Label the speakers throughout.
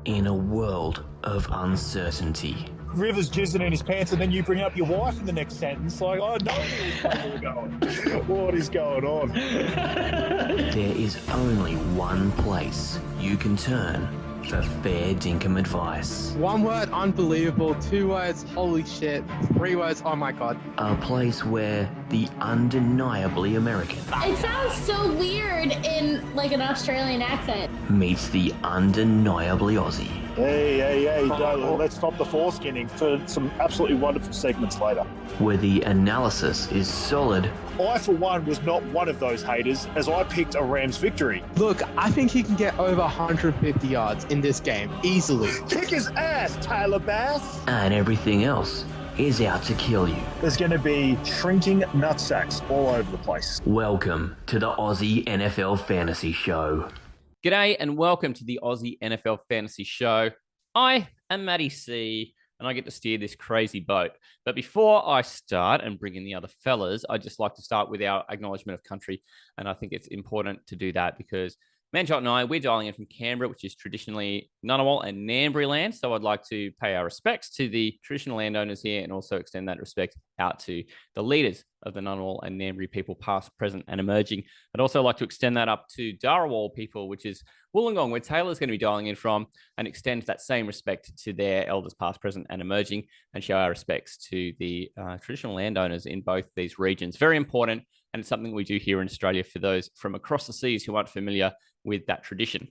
Speaker 1: In a world of uncertainty,
Speaker 2: River's jizzing in his pants, and then you bring up your wife in the next sentence. Like, I know where we're going. What is going on?
Speaker 1: there is only one place you can turn for fair dinkum advice.
Speaker 3: 1 word, unbelievable. 2 words, holy shit. 3 words, oh my god.
Speaker 1: A place where the undeniably American
Speaker 4: It sounds so weird in like an Australian accent.
Speaker 1: meets the undeniably Aussie.
Speaker 2: Hey, let's stop the foreskinning for some absolutely wonderful segments later.
Speaker 1: Where the analysis is solid
Speaker 2: I, for one, was not one of those haters, as I picked a Rams victory.
Speaker 3: Look, I think he can get over 150 yards in this game, easily.
Speaker 2: Kick his ass, Taylor Bass!
Speaker 1: and everything else is out to kill you.
Speaker 2: There's going to be shrinking nutsacks all over the place.
Speaker 1: Welcome to the Aussie NFL Fantasy Show.
Speaker 5: G'day and welcome to the Aussie NFL Fantasy Show. I am Matty C and I get to steer this crazy boat. But before I start and bring in the other fellas, I'd just like to start with our acknowledgement of country. And I think it's important to do that because Manjot and I, we're dialing in from Canberra, which is traditionally Ngunnawal and Ngambri land. So I'd like to pay our respects to the traditional landowners here and also extend that respect out to the leaders of the Ngunnawal and Ngambri people, past, present, and emerging. I'd also like to extend that up to Darawal people, which is Wollongong, where Taylor's going to be dialing in from, and extend that same respect to their elders, past, present, and emerging, and show our respects to the traditional landowners in both these regions. Very important, and it's something we do here in Australia for those from across the seas who aren't familiar with that tradition.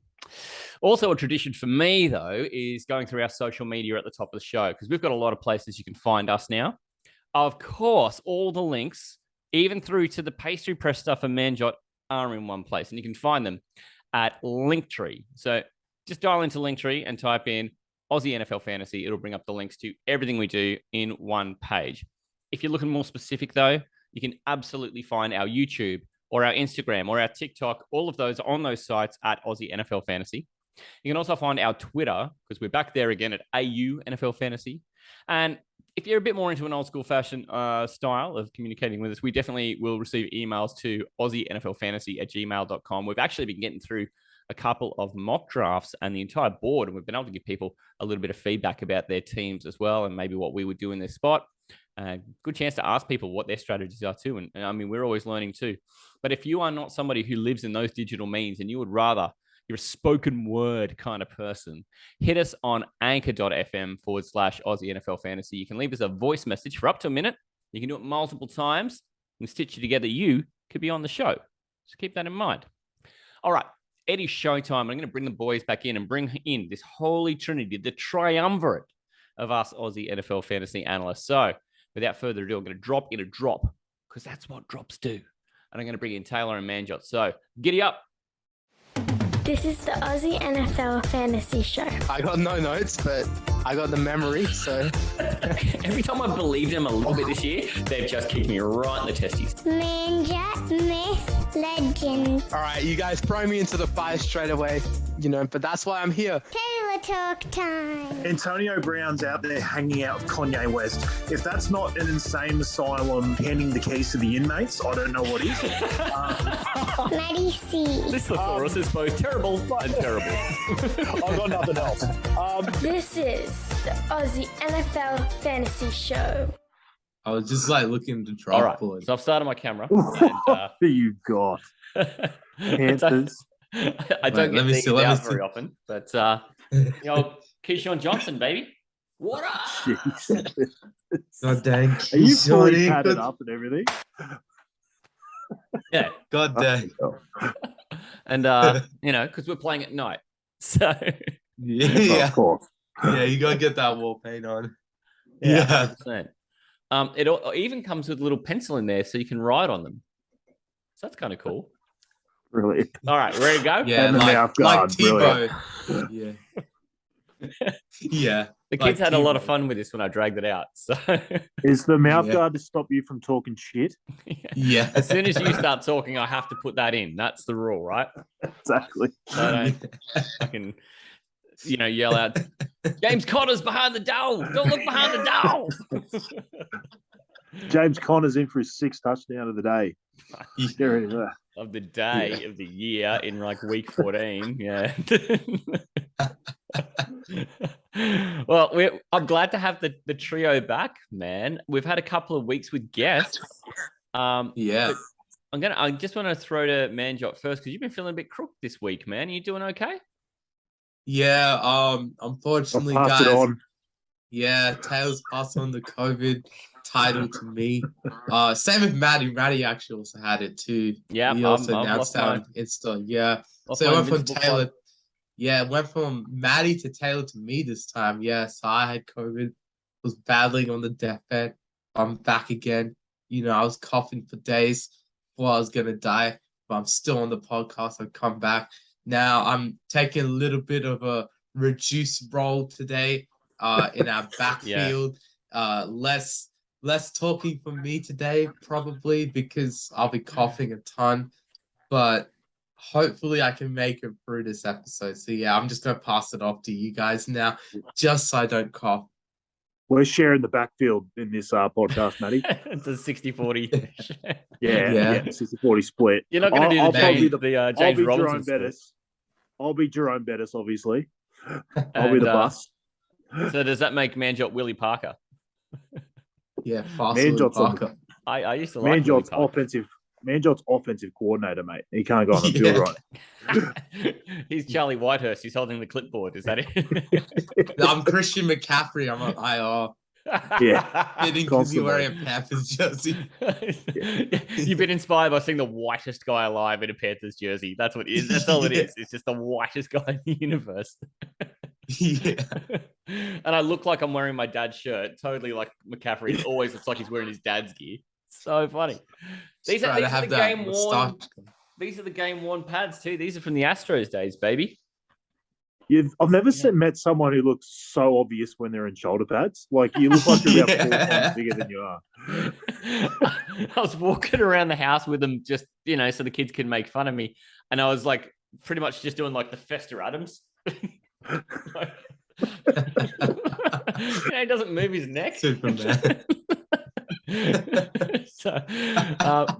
Speaker 5: Also, a tradition for me, though, is going through our social media at the top of the show, because we've got a lot of places you can find us now. Of course, all the links, even through to the pastry press stuff and Manjot, are in one place, and you can find them at Linktree. So just dial into Linktree and type in Aussie NFL Fantasy. It'll bring up the links to everything we do in one page. If you're looking more specific, though, you can absolutely find our YouTube or our Instagram or our TikTok, all of those on those sites at Aussie NFL Fantasy. You can also find our Twitter, because we're back there again at AU NFL Fantasy. And if you're a bit more into an old school fashion style of communicating with us, we definitely will receive emails to aussienflfantasy@gmail.com. We've actually been getting through a couple of mock drafts and the entire board, and we've been able to give people a little bit of feedback about their teams as well, and maybe what we would do in their spot. Good chance to ask people what their strategies are too. And I mean, we're always learning too. But if you are not somebody who lives in those digital means and you would rather, you're a spoken word kind of person, hit us on anchor.fm/Aussie NFL Fantasy. You can leave us a voice message for up to a minute. You can do it multiple times and stitch it together. You could be on the show. So keep that in mind. All right. It is showtime. I'm going to bring the boys back in and bring in this holy trinity, the triumvirate of us Aussie NFL fantasy analysts. So without further ado, I'm going to drop in a drop because that's what drops do. And I'm going to bring in Talor and Manjot. So giddy up.
Speaker 6: This is the Aussie NFL Fantasy Show.
Speaker 3: I got no notes, but I got the memory, so...
Speaker 5: Every time I believed them a little bit this year, they've just kicked me right in the testes.
Speaker 6: Manjot, Myth, Legend.
Speaker 3: All right, you guys throw me into the fire straight away, but that's why I'm here.
Speaker 6: Taylor Talk time.
Speaker 2: Antonio Brown's out there hanging out with Kanye West. If that's not an insane asylum handing the keys to the inmates, I don't know what is.
Speaker 6: Matty C.
Speaker 5: This thesaurus is both terrible and terrible.
Speaker 2: I've got nothing else.
Speaker 6: This is the Aussie NFL Fantasy Show.
Speaker 7: I was just looking to
Speaker 5: All
Speaker 7: try
Speaker 5: right,
Speaker 7: pull it.
Speaker 5: so I've started my camera.
Speaker 2: What have you got? Panthers.
Speaker 5: I don't get these out very often, but Keyshawn Johnson, baby. What up?
Speaker 2: Jeez.
Speaker 7: God dang.
Speaker 2: Are you fully
Speaker 7: Keyshawn,
Speaker 2: padded up and everything?
Speaker 5: Yeah.
Speaker 7: God dang.
Speaker 5: And, because we're playing at night. So,
Speaker 7: Yeah.
Speaker 2: Of course.
Speaker 7: Yeah, you gotta get that wall paint on.
Speaker 5: yeah. 100%. It even comes with a little pencil in there so you can write on them. So that's kind of cool.
Speaker 2: Really.
Speaker 5: All right, ready to go?
Speaker 7: Yeah,
Speaker 2: And the mouth guard,
Speaker 7: Tebow. Yeah. Yeah.
Speaker 5: The kids had a lot of fun with this when I dragged it out. So,
Speaker 2: Is the mouth
Speaker 7: Yeah.
Speaker 2: guard to stop you from talking shit?
Speaker 7: Yeah.
Speaker 5: as soon as you start talking, I have to put that in. That's the rule, right?
Speaker 2: Exactly.
Speaker 5: So I don't fucking, yell out, James Conner's behind the goal. Don't look behind the goal.
Speaker 2: James Conner's in for his 6th touchdown of the day. Get rid of that.
Speaker 5: Of the day of the year in like week 14. Yeah. Well, I'm glad to have the trio back, man. We've had a couple of weeks with guests.
Speaker 7: Yeah.
Speaker 5: I just want to throw to Manjot first because you've been feeling a bit crook this week, man. Are you doing okay?
Speaker 7: Yeah. Unfortunately,
Speaker 2: I'll pass
Speaker 7: guys.
Speaker 2: it on.
Speaker 7: Yeah, Taylor's passed on the COVID title to me. Same with Matty. Matty actually also had it too.
Speaker 5: Yeah,
Speaker 7: He also
Speaker 5: I've
Speaker 7: announced
Speaker 5: lost
Speaker 7: that
Speaker 5: my
Speaker 7: on Insta. Yeah.
Speaker 5: lost
Speaker 7: So
Speaker 5: my
Speaker 7: it went from
Speaker 5: invincible
Speaker 7: Taylor.
Speaker 5: clock.
Speaker 7: Yeah, it went from Matty to Taylor to me this time. Yeah, so I had COVID, was battling on the deathbed. I'm back again. I was coughing for days before I was gonna die, but I'm still on the podcast. I've come back. Now I'm taking a little bit of a reduced role today in our backfield. Less talking for me today, probably because I'll be coughing a ton. But hopefully I can make it through this episode. So yeah, I'm just gonna pass it off to you guys now, just so I don't cough.
Speaker 2: We're sharing the backfield in this podcast, Matty.
Speaker 5: It's a 60-40.
Speaker 2: Yeah, 60-40 split.
Speaker 5: You're not going to do
Speaker 2: I'll
Speaker 5: the
Speaker 2: probably
Speaker 5: James Robinson
Speaker 2: Jerome
Speaker 5: split.
Speaker 2: Bettis. I'll be Jerome Bettis, obviously. I'll be the bus.
Speaker 5: So does that make Manjot Willie Parker?
Speaker 7: Yeah, Fossil Parker.
Speaker 5: I used to like Willie Parker.
Speaker 2: Manjot's offensive coordinator, mate. He can't go on the field right.
Speaker 5: He's Charlie Whitehurst. He's holding the clipboard. Is that it?
Speaker 7: I'm Christian McCaffrey. I'm on IR.
Speaker 2: Yeah.
Speaker 7: Fitting because you're wearing a Panthers jersey.
Speaker 5: You've been inspired by seeing the whitest guy alive in a Panthers jersey. That's what it is. That's all it is. It's just the whitest guy in the universe.
Speaker 7: Yeah.
Speaker 5: And I look like I'm wearing my dad's shirt. Totally like McCaffrey. It always looks like he's wearing his dad's gear. So funny. These are the game worn. These are the game worn pads too. These are from the Astros days, baby.
Speaker 2: I've never met someone who looks so obvious when they're in shoulder pads. Like you look like you're about 4 times bigger than you are.
Speaker 5: I was walking around the house with them, just so the kids can make fun of me, and I was like, pretty much just doing like the Fester Adams. He doesn't move his neck.
Speaker 7: Superman.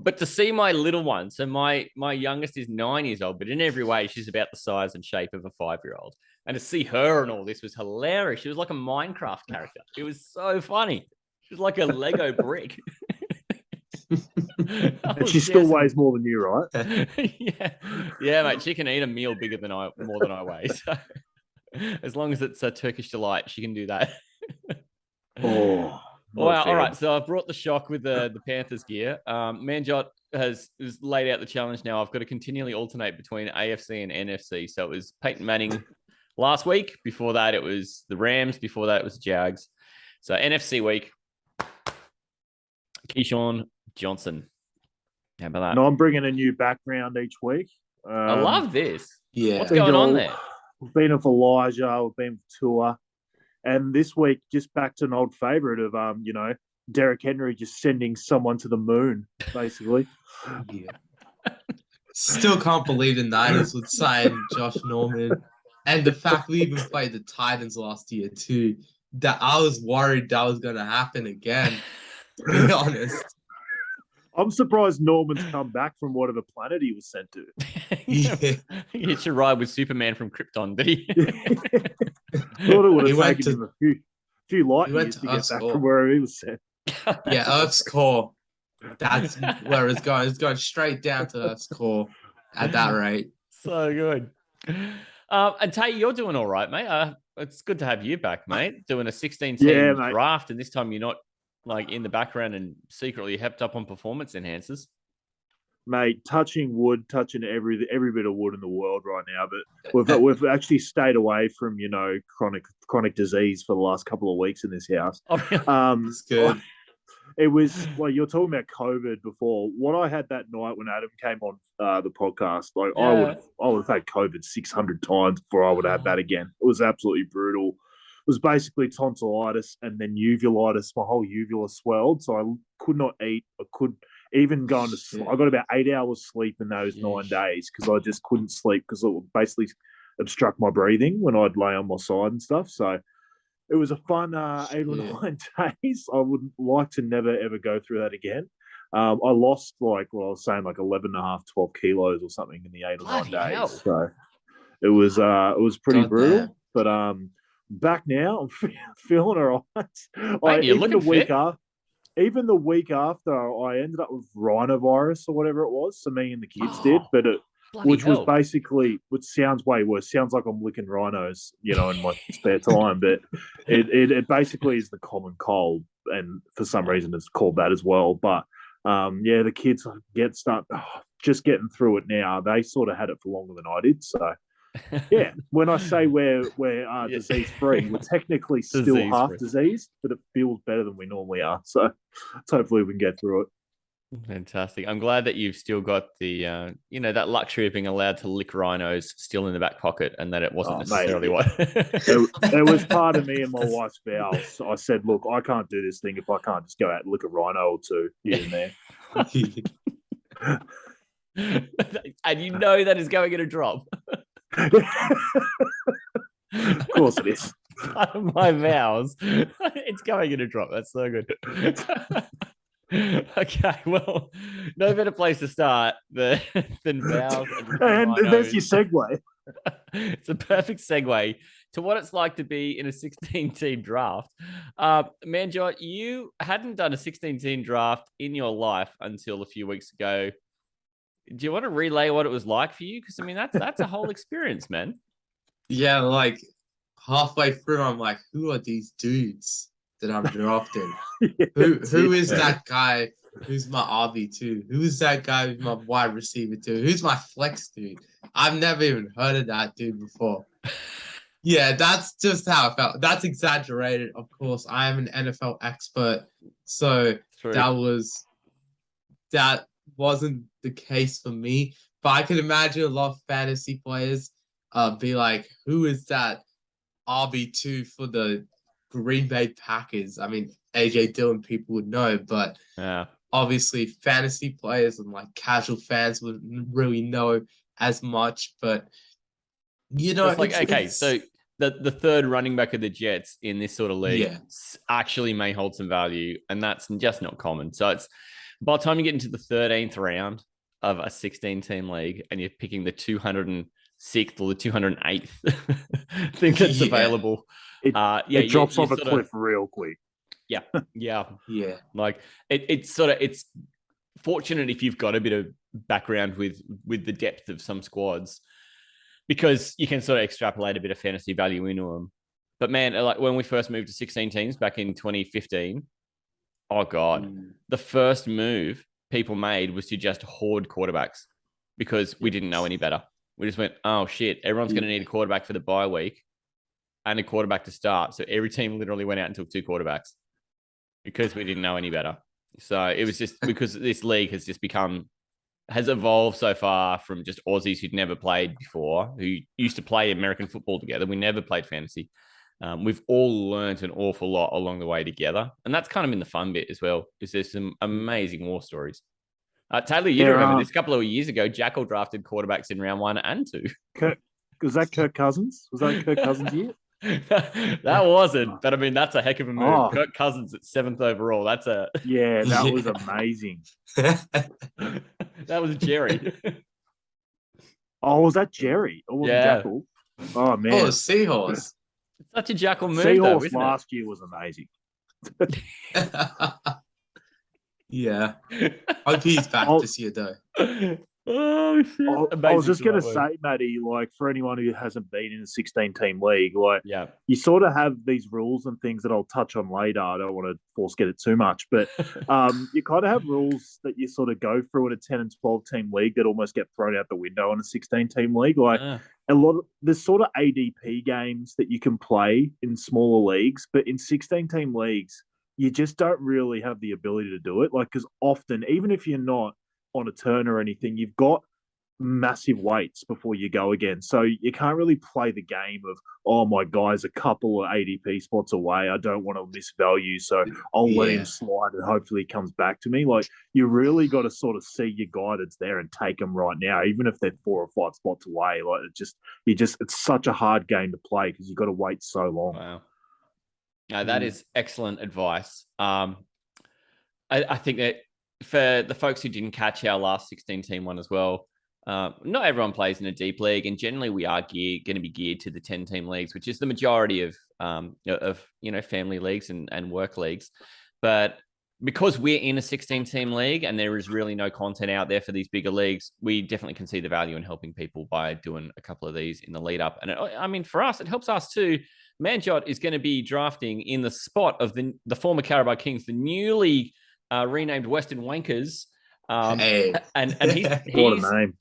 Speaker 5: But to see my little one, so my youngest is 9 years old, but in every way she's about the size and shape of a 5-year-old. And to see her and all this was hilarious. She was like a Minecraft character. It was so funny. She was like a Lego brick.
Speaker 2: And she still weighs more than you, right?
Speaker 5: yeah, mate. She can eat a meal more than I weigh. So as long as it's a Turkish delight, she can do that.
Speaker 2: Oh.
Speaker 5: Wow. All right. So I've brought the shock with the Panthers gear. Manjot has laid out the challenge now. I've got to continually alternate between AFC and NFC. So it was Peyton Manning last week. Before that, it was the Rams. Before that, it was Jags. So NFC week, Keyshawn Johnson. How about that?
Speaker 2: No, I'm bringing a new background each week.
Speaker 5: I love this.
Speaker 7: Yeah.
Speaker 5: What's going on there?
Speaker 2: We've been with Elijah. We've been with Tua. And this week, just back to an old favourite of, Derek Henry just sending someone to the moon, basically.
Speaker 7: Yeah. Still can't believe the Niners would sign Josh Norman. And the fact we even played the Titans last year, too, that I was worried that was going to happen again, to be honest.
Speaker 2: I'm surprised Norman's come back from whatever planet he was sent to.
Speaker 7: Yeah.
Speaker 5: He should ride with Superman from Krypton, did he?
Speaker 2: Thought it would have taken him a few light years to get back
Speaker 7: core.
Speaker 2: from wherever he was sent.
Speaker 7: Yeah, Earth's core. That's where it's going. It's going straight down to Earth's core at that rate.
Speaker 5: So good. And Tay, you're doing all right, mate. It's good to have you back, mate. Doing a 16-team draft, and this time you're not like in the background and secretly hepped up on performance enhancers.
Speaker 2: Mate, touching every bit of wood in the world right now, but we've actually stayed away from chronic disease for the last couple of weeks in this house.
Speaker 7: It's good.
Speaker 2: It was like you're talking about COVID before. What I had that night when Adam came on the podcast, I would have had COVID 600 times before I would have had that again. It was absolutely brutal. It was basically tonsillitis and then uvula. My whole uvula swelled, so I could not eat. I could even go into sleep. I got about 8 hours sleep in those 9 days because I just couldn't sleep because it would basically obstruct my breathing when I'd lay on my side and stuff. So it was a fun 8 or 9 days. I would like to never, ever go through that again. I lost I was saying 11 and a half, 12 kilos or something in the 8 or 9 days.
Speaker 5: Hell.
Speaker 2: So it was pretty brutal. But back now, I'm feeling all right.
Speaker 5: Mate, you're looking fit.
Speaker 2: Even the week after, I ended up with rhinovirus or whatever it was. So me and the kids did, but which was basically, which sounds way worse. Sounds like I'm licking rhinos, you know, in my spare time. But it basically is the common cold, and for some reason it's called that as well. But yeah, the kids just getting through it now. They sort of had it for longer than I did. So yeah, when I say we're disease free, we're technically still half diseased, but it feels better than we normally are. So hopefully we can get through it.
Speaker 5: Fantastic. I'm glad that you've still got the, that luxury of being allowed to lick rhinos still in the back pocket, and that it wasn't necessarily what.
Speaker 2: It was part of me and my wife's vows. I said, look, I can't do this thing if I can't just go out and lick a rhino or two here and
Speaker 5: there. And you know that is going in a drop.
Speaker 2: Of course it is.
Speaker 5: Part of my vows. It's going in a drop. That's so good. Okay, well, no better place to start than vows.
Speaker 2: And there's your segue.
Speaker 5: It's a perfect segue to what it's like to be in a 16-team draft. Manjot, you hadn't done a 16-team draft in your life until a few weeks ago. Do you want to relay what it was like for you? Because I mean, that's a whole experience, man.
Speaker 7: Yeah, like halfway through, I'm like, who are these dudes that I'm drafting? Who is that guy who's my RB2? Who is that guy who's my wide receiver 2? Who's my flex dude? I've never even heard of that dude before. Yeah, that's just how I felt. That's exaggerated, of course. I am an NFL expert, so that wasn't the case for me. But I can imagine a lot of fantasy players be like, who is that RB2 for the Green Bay Packers? I mean, AJ Dillon people would know, but obviously fantasy players and like casual fans wouldn't really know as much. But you know,
Speaker 5: so the third running back of the Jets in this sort of league actually may hold some value, and that's just not common. So it's by the time you get into the 13th round of a 16-team league and you're picking the 206th or the 208th thing that's available.
Speaker 2: It drops off a cliff real quick.
Speaker 5: Yeah. Like it's fortunate if you've got a bit of background with the depth of some squads, because you can sort of extrapolate a bit of fantasy value into them. But man, like when we first moved to 16 teams back in 2015, oh God, the first move people made was to just hoard quarterbacks because we didn't know any better. We just went, oh shit, everyone's going to need a quarterback for the bye week and a quarterback to start. So every team literally went out and took 2 quarterbacks because we didn't know any better. So it was just because this league has evolved so far from just Aussies who'd never played before, who used to play American football together. We never played fantasy. We've all learned an awful lot along the way together. And that's kind of been the fun bit as well, is there's some amazing war stories. Talor, you remember this a couple of years ago, Jackal drafted quarterbacks in round 1 and 2.
Speaker 2: Was that Kirk Cousins? Was that Kirk Cousins' year?
Speaker 5: That wasn't, but I mean, that's a heck of a move. Kirk Cousins at 7th overall. That
Speaker 2: was amazing.
Speaker 5: That was Jerry.
Speaker 2: Oh, was that Jerry? Or was it Jackal? Oh, man.
Speaker 7: Oh, Seahorse.
Speaker 5: It's such a Jackal move,
Speaker 2: Seahorse last year was amazing.
Speaker 7: Yeah. Hope he's back this year, though.
Speaker 5: Oh, shit.
Speaker 2: I was just going to say, Matty, like for anyone who hasn't been in a 16-team league, like you sort of have these rules and things that I'll touch on later. I don't want to force get it too much, but you kind of have rules that you sort of go through in a 10 and 12-team league that almost get thrown out the window in a 16-team league. Like there's sort of ADP games that you can play in smaller leagues, but in 16-team leagues, you just don't really have the ability to do it. Like, because often, even if you're not on a turn or anything, you've got massive weights before you go again. So you can't really play the game of, oh, my guy's a couple of ADP spots away. I don't want to miss value, so I'll let him slide and hopefully he comes back to me. Like, you really got to sort of see your guy that's there and take them right now, even if they're 4 or 5 spots away. Like, it's such a hard game to play because you've got to wait so long.
Speaker 5: Wow. No, that is excellent advice. I think that for the folks who didn't catch our last 16-team one as well, not everyone plays in a deep league, and generally we are going to be geared to the 10-team leagues, which is the majority of family leagues and work leagues. But because we're in a 16-team league and there is really no content out there for these bigger leagues, we definitely can see the value in helping people by doing a couple of these in the lead up. And for us, it helps us too. Manjot is going to be drafting in the spot of the former Carabao Kings, the newly renamed Western Wankers. And he's
Speaker 2: What a name.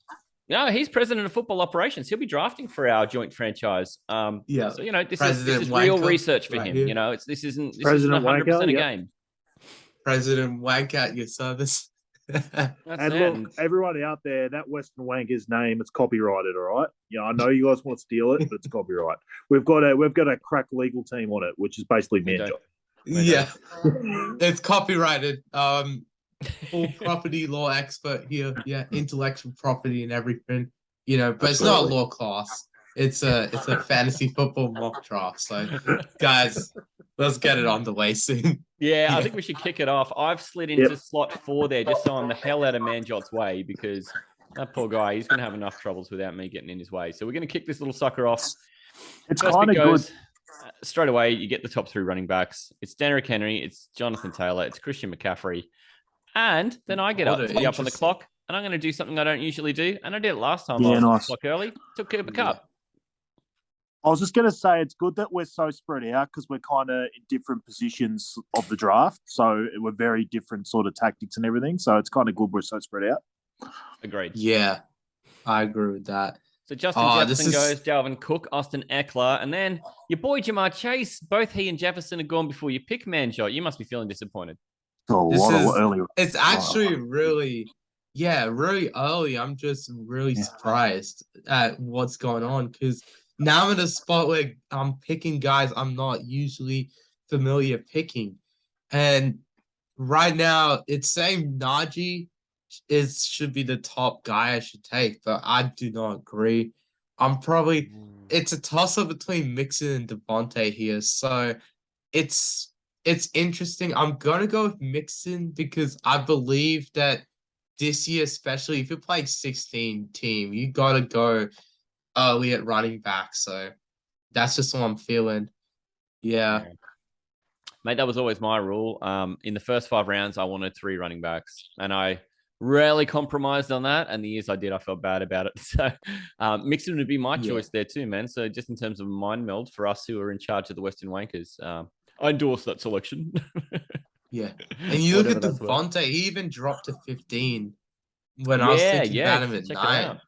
Speaker 5: No, he's president of football operations. He'll be drafting for our joint franchise. So this is real research for him.
Speaker 7: Here.
Speaker 5: This isn't 100%
Speaker 2: President
Speaker 5: a
Speaker 2: Wanker,
Speaker 5: game.
Speaker 7: President Wank at your service.
Speaker 2: And look, everyone out there, that Western Wanker's name, it's copyrighted, all right? I know you guys want to steal it, but it's copyright. We've got a crack legal team on it, which is basically Manjot.
Speaker 7: Yeah, it's copyrighted. Full property law expert here. Yeah, intellectual property and everything. But it's not a law class. It's a fantasy football mock draft. So, guys, let's get it on the way soon.
Speaker 5: Yeah, I think we should kick it off. I've slid into slot 4 there just so I'm the hell out of Manjot's way, because that poor guy, he's going to have enough troubles without me getting in his way. So we're going to kick this little sucker off.
Speaker 2: It's kind of good.
Speaker 5: Straight away, you get the top 3 running backs. It's Derrick Henry, it's Jonathan Taylor, it's Christian McCaffrey. And then I get up on the clock, and I'm going to do something I don't usually do. And I did it last time. I was on the clock early. Took Cooper Kupp.
Speaker 2: I was just going to say it's good that we're so spread out because we're kind of in different positions of the draft. So we're very different sort of tactics and everything. So it's kind of good we're so spread out.
Speaker 5: Agreed.
Speaker 7: Yeah, I agree with that.
Speaker 5: So Justin Jefferson goes, Dalvin Cook, Austin Eckler, and then your boy Jamar Chase. Both he and Jefferson are gone before you pick Manjot. You must be feeling disappointed.
Speaker 7: It's actually really early. I'm just really surprised at what's going on because now I'm in a spot where I'm picking guys I'm not usually familiar picking. And right now it's saying Najee should be the top guy I should take, but I do not agree. It's a toss-up between Mixon and Devontae here. So it's interesting. I'm going to go with Mixon because I believe that this year, especially if you're playing 16 team, you got to go early at running back. So that's just what I'm feeling. Yeah.
Speaker 5: Mate, that was always my rule. In the first 5 rounds, I wanted 3 running backs, and I rarely compromised on that. And the years I did, I felt bad about it. So Mixon would be my choice there too, man. So just in terms of mind meld for us who are in charge of the Western Wankers, I endorse that selection.
Speaker 7: Yeah. And you look at Devontae, he even dropped to 15 when I was thinking about him at 9.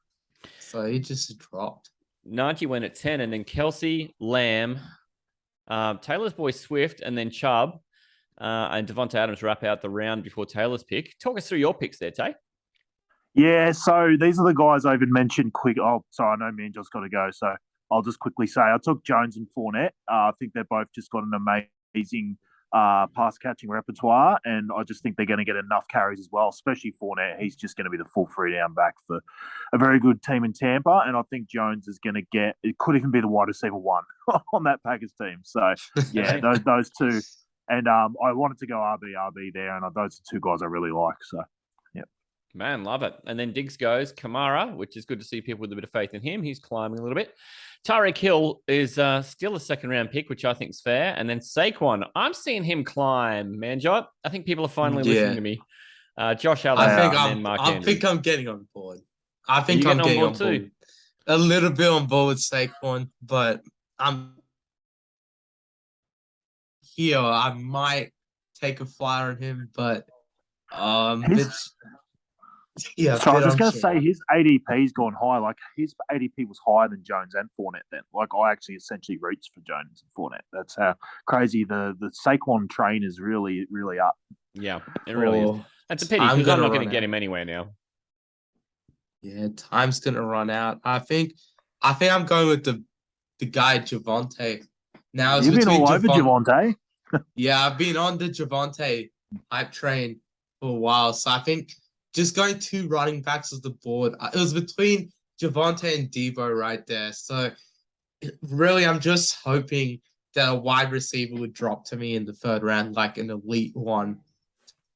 Speaker 7: So he just dropped.
Speaker 5: Najee went at 10, and then Kelsey, Lamb, Taylor's boy Swift, and then Chubb, and Devontae Adams wrap out the round before Taylor's pick. Talk us through your picks there, Tay.
Speaker 2: Yeah, so these are the guys I even mentioned quick. Oh, sorry, I know Manjot's got to go, so I'll just quickly say I took Jones and Fournette. I think they've both just got an amazing pass catching repertoire, and I just think they're going to get enough carries as well, especially Fournette. He's just going to be the full 3-down back for a very good team in Tampa, and I think Jones is going to it could even be the wide receiver 1 on that Packers team. So, yeah, those two. And I wanted to go RB there, and those are 2 guys I really like. So, yeah.
Speaker 5: Man, love it. And then Diggs goes Kamara, which is good to see people with a bit of faith in him. He's climbing a little bit. Tyreek Hill is still a 2nd-round pick, which I think is fair. And then Saquon, I'm seeing him climb, Manjot. I think people are finally listening to me. Josh Allen and Mark Andrews.
Speaker 7: I think I'm getting on board. I think I'm getting on board too. A little bit on board with Saquon, but I'm here. I might take a flyer on him, but yeah.
Speaker 2: So I was just going to say his ADP's gone high. Like his ADP was higher than Jones and Fournette then. Like I actually essentially reached for Jones and Fournette. That's how crazy the Saquon train is really, really up.
Speaker 5: Yeah, it really is. That's a pity because I'm not going to get him anywhere now.
Speaker 7: Yeah, time's going to run out. I think I'm going with the guy Javonte. Now
Speaker 2: you've been all over Javonte.
Speaker 7: Yeah, I've been on the Javonte hype train for a while. So I think just going 2 running backs as the board. It was between Javonte and Debo right there. So really, I'm just hoping that a wide receiver would drop to me in the 3rd round, like an elite one,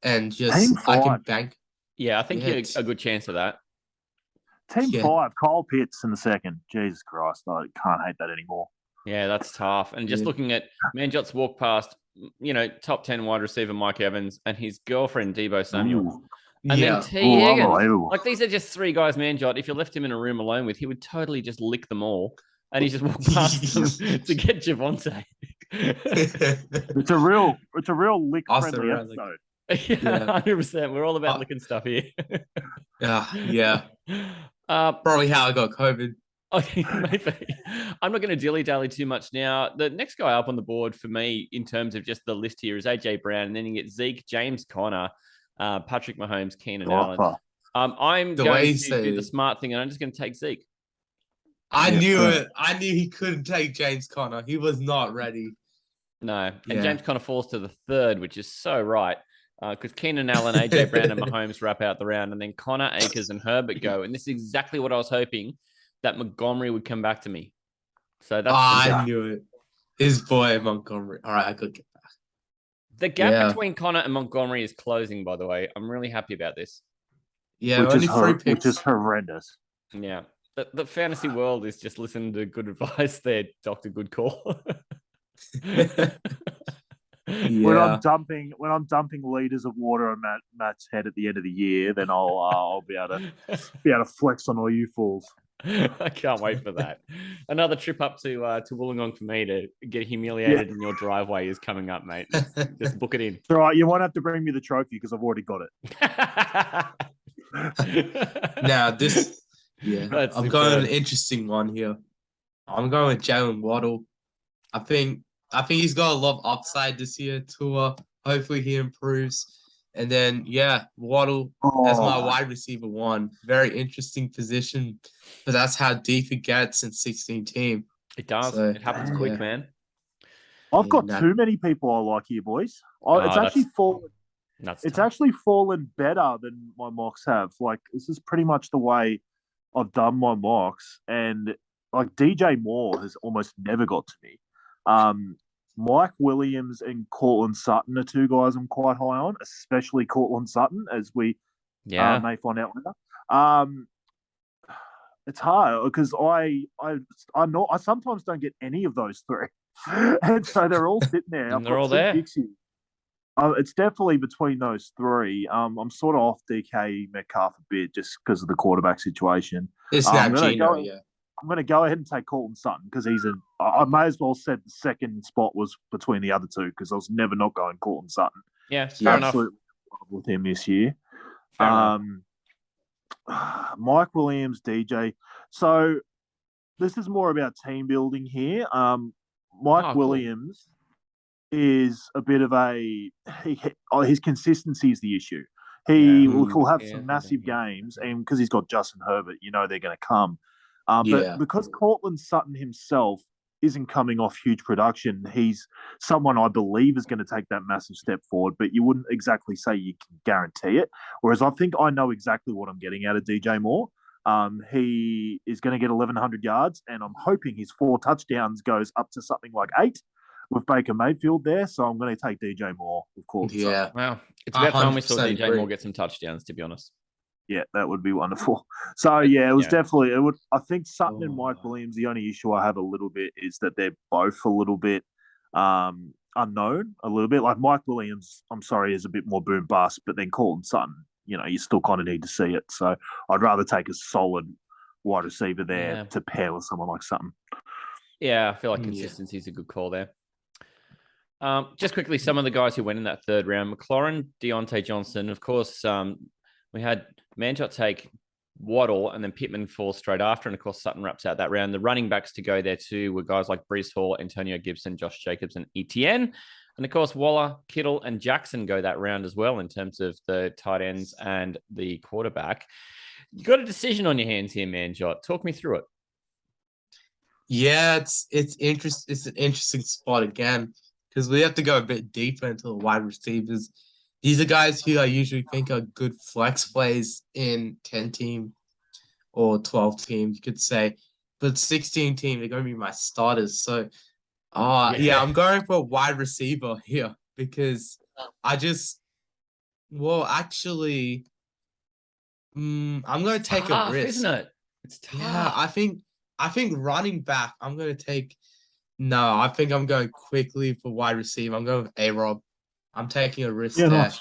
Speaker 7: and just I can bank.
Speaker 5: Yeah, I think you have a good chance of that.
Speaker 2: Team
Speaker 7: Yeah.
Speaker 2: 5, Kyle Pitts in the second. Jesus Christ, I can't hate that anymore.
Speaker 5: Yeah, that's tough. And just
Speaker 7: Yeah.
Speaker 5: looking at Manjot's walk past, top 10 wide receiver Mike Evans and his girlfriend Debo Samuel.
Speaker 2: Ooh.
Speaker 5: And
Speaker 7: Yeah.
Speaker 5: then T.
Speaker 2: Oh,
Speaker 5: Higgins.
Speaker 2: unbelievable.
Speaker 5: Like, these are just 3 guys, Manjot. If you left him in a room alone with, he would totally just lick them all. And he just walked past them to get Javonte.
Speaker 2: It's a real lick
Speaker 7: Austin
Speaker 2: friendly
Speaker 7: Rowling.
Speaker 2: episode.
Speaker 5: Yeah, 100%. We're all about licking stuff here.
Speaker 7: Yeah. Probably how I got COVID.
Speaker 5: Okay, maybe. I'm not going to dilly-dally too much now. The next guy up on the board for me in terms of just the list here is AJ Brown, and then you get Zeke, James Conner, Patrick Mahomes, Keenan Allen. I'm going to do the smart thing, and I'm just going to take Zeke.
Speaker 7: I knew it. I knew he couldn't take James Conner. He was not ready.
Speaker 5: No, and
Speaker 7: Yeah.
Speaker 5: James Conner falls to the third, which is so right. Because Keenan Allen, AJ Brown, and Mahomes wrap out the round, and then Connor, Akers, and Herbert go. And this is exactly what I was hoping, that Montgomery would come back to me. So that's
Speaker 7: I knew it. His boy Montgomery. All right, I could get back.
Speaker 5: the gap between Connor and Montgomery is closing, by the way. I'm really happy about this.
Speaker 7: Yeah,
Speaker 2: which
Speaker 7: only 3 picks.
Speaker 2: which is horrendous.
Speaker 5: Yeah. The fantasy world is just listening to good advice there, Dr. Good Call.
Speaker 2: When I'm dumping liters of water on Matt's head at the end of the year, then I'll be able to flex on all you fools.
Speaker 5: I can't wait for that. Another trip up to Wollongong for me to get humiliated in your driveway is coming up, mate. Just book it in.
Speaker 2: It's all right. You won't have to bring me the trophy because I've already got it.
Speaker 7: Now this,
Speaker 5: That's
Speaker 7: I'm going an interesting one here. I'm going with Jalen Waddle. I think he's got a lot of upside this year. Tua, hopefully he improves. And then Waddle as my wide receiver 1. Very interesting position, but that's how deep it gets in 16 team.
Speaker 5: It does.
Speaker 7: So,
Speaker 5: it happens quick, man.
Speaker 2: I've got too many people I like here, boys. It's actually fallen better than my mocks have. Like, this is pretty much the way I've done my mocks, and like DJ Moore has almost never got to me. Mike Williams and Cortland Sutton are 2 guys I'm quite high on, especially Cortland Sutton, as we may find out later. It's hard because I sometimes don't get any of those 3, and so they're all sitting there.
Speaker 5: And they're all there.
Speaker 2: It's definitely between those 3. I'm sort of off DK Metcalf a bit just because of the quarterback situation.
Speaker 7: It's not Gino,
Speaker 2: I'm going to go ahead and take Cortland Sutton because I may as well said the second spot was between the other 2 because I was never not going Cortland Sutton.
Speaker 5: Yeah, fair enough.
Speaker 2: Absolutely with him this year.
Speaker 5: Fair enough.
Speaker 2: Mike Williams, DJ. So this is more about team building here. Mike Williams is a bit of his consistency is the issue. He will have some massive games, and because he's got Justin Herbert, they're going to come. But because Cortland Sutton himself isn't coming off huge production, he's someone I believe is going to take that massive step forward, but you wouldn't exactly say you can guarantee it. Whereas I think I know exactly what I'm getting out of DJ Moore. He is going to get 1,100 yards, and I'm hoping his 4 touchdowns goes up to something like 8 with Baker Mayfield there. So I'm going to take DJ Moore, of course.
Speaker 7: Yeah.
Speaker 5: Wow. It's about time we saw
Speaker 7: 100%
Speaker 5: DJ Moore get some touchdowns, to be honest.
Speaker 2: Yeah, that would be wonderful. So, it was definitely, I think Sutton and Mike Williams, the only issue I have a little bit is that they're both a little bit unknown, a little bit. Like Mike Williams, I'm sorry, is a bit more boom bust, but then Cortland Sutton, you still kind of need to see it. So I'd rather take a solid wide receiver there to pair with someone like Sutton.
Speaker 5: Yeah, I feel like consistency is a good call there. Just quickly, some of the guys who went in that 3rd round, McLaurin, Deontay Johnson, of course, we had Manjot take Waddle and then Pittman falls straight after. And of course, Sutton wraps out that round. The running backs to go there too were guys like Brees Hall, Antonio Gibson, Josh Jacobs, and Etienne. And of course, Waller, Kittle, and Jackson go that round as well in terms of the tight ends and the quarterback. You got a decision on your hands here, Manjot. Talk me through it.
Speaker 7: Yeah, it's an interesting spot again because we have to go a bit deeper into the wide receivers. These are guys who I usually think are good flex plays in 10-team or 12-team, you could say. But 16-team, they're going to be my starters. So, I'm going for a wide receiver here because I'm going to take a risk.
Speaker 5: Isn't it? It's tough.
Speaker 7: Yeah, I think running back. I'm gonna take. No, I think I'm going quickly for wide receiver. I'm going with A-Rob. I'm taking a risk
Speaker 2: Yeah,
Speaker 7: there.
Speaker 2: nice.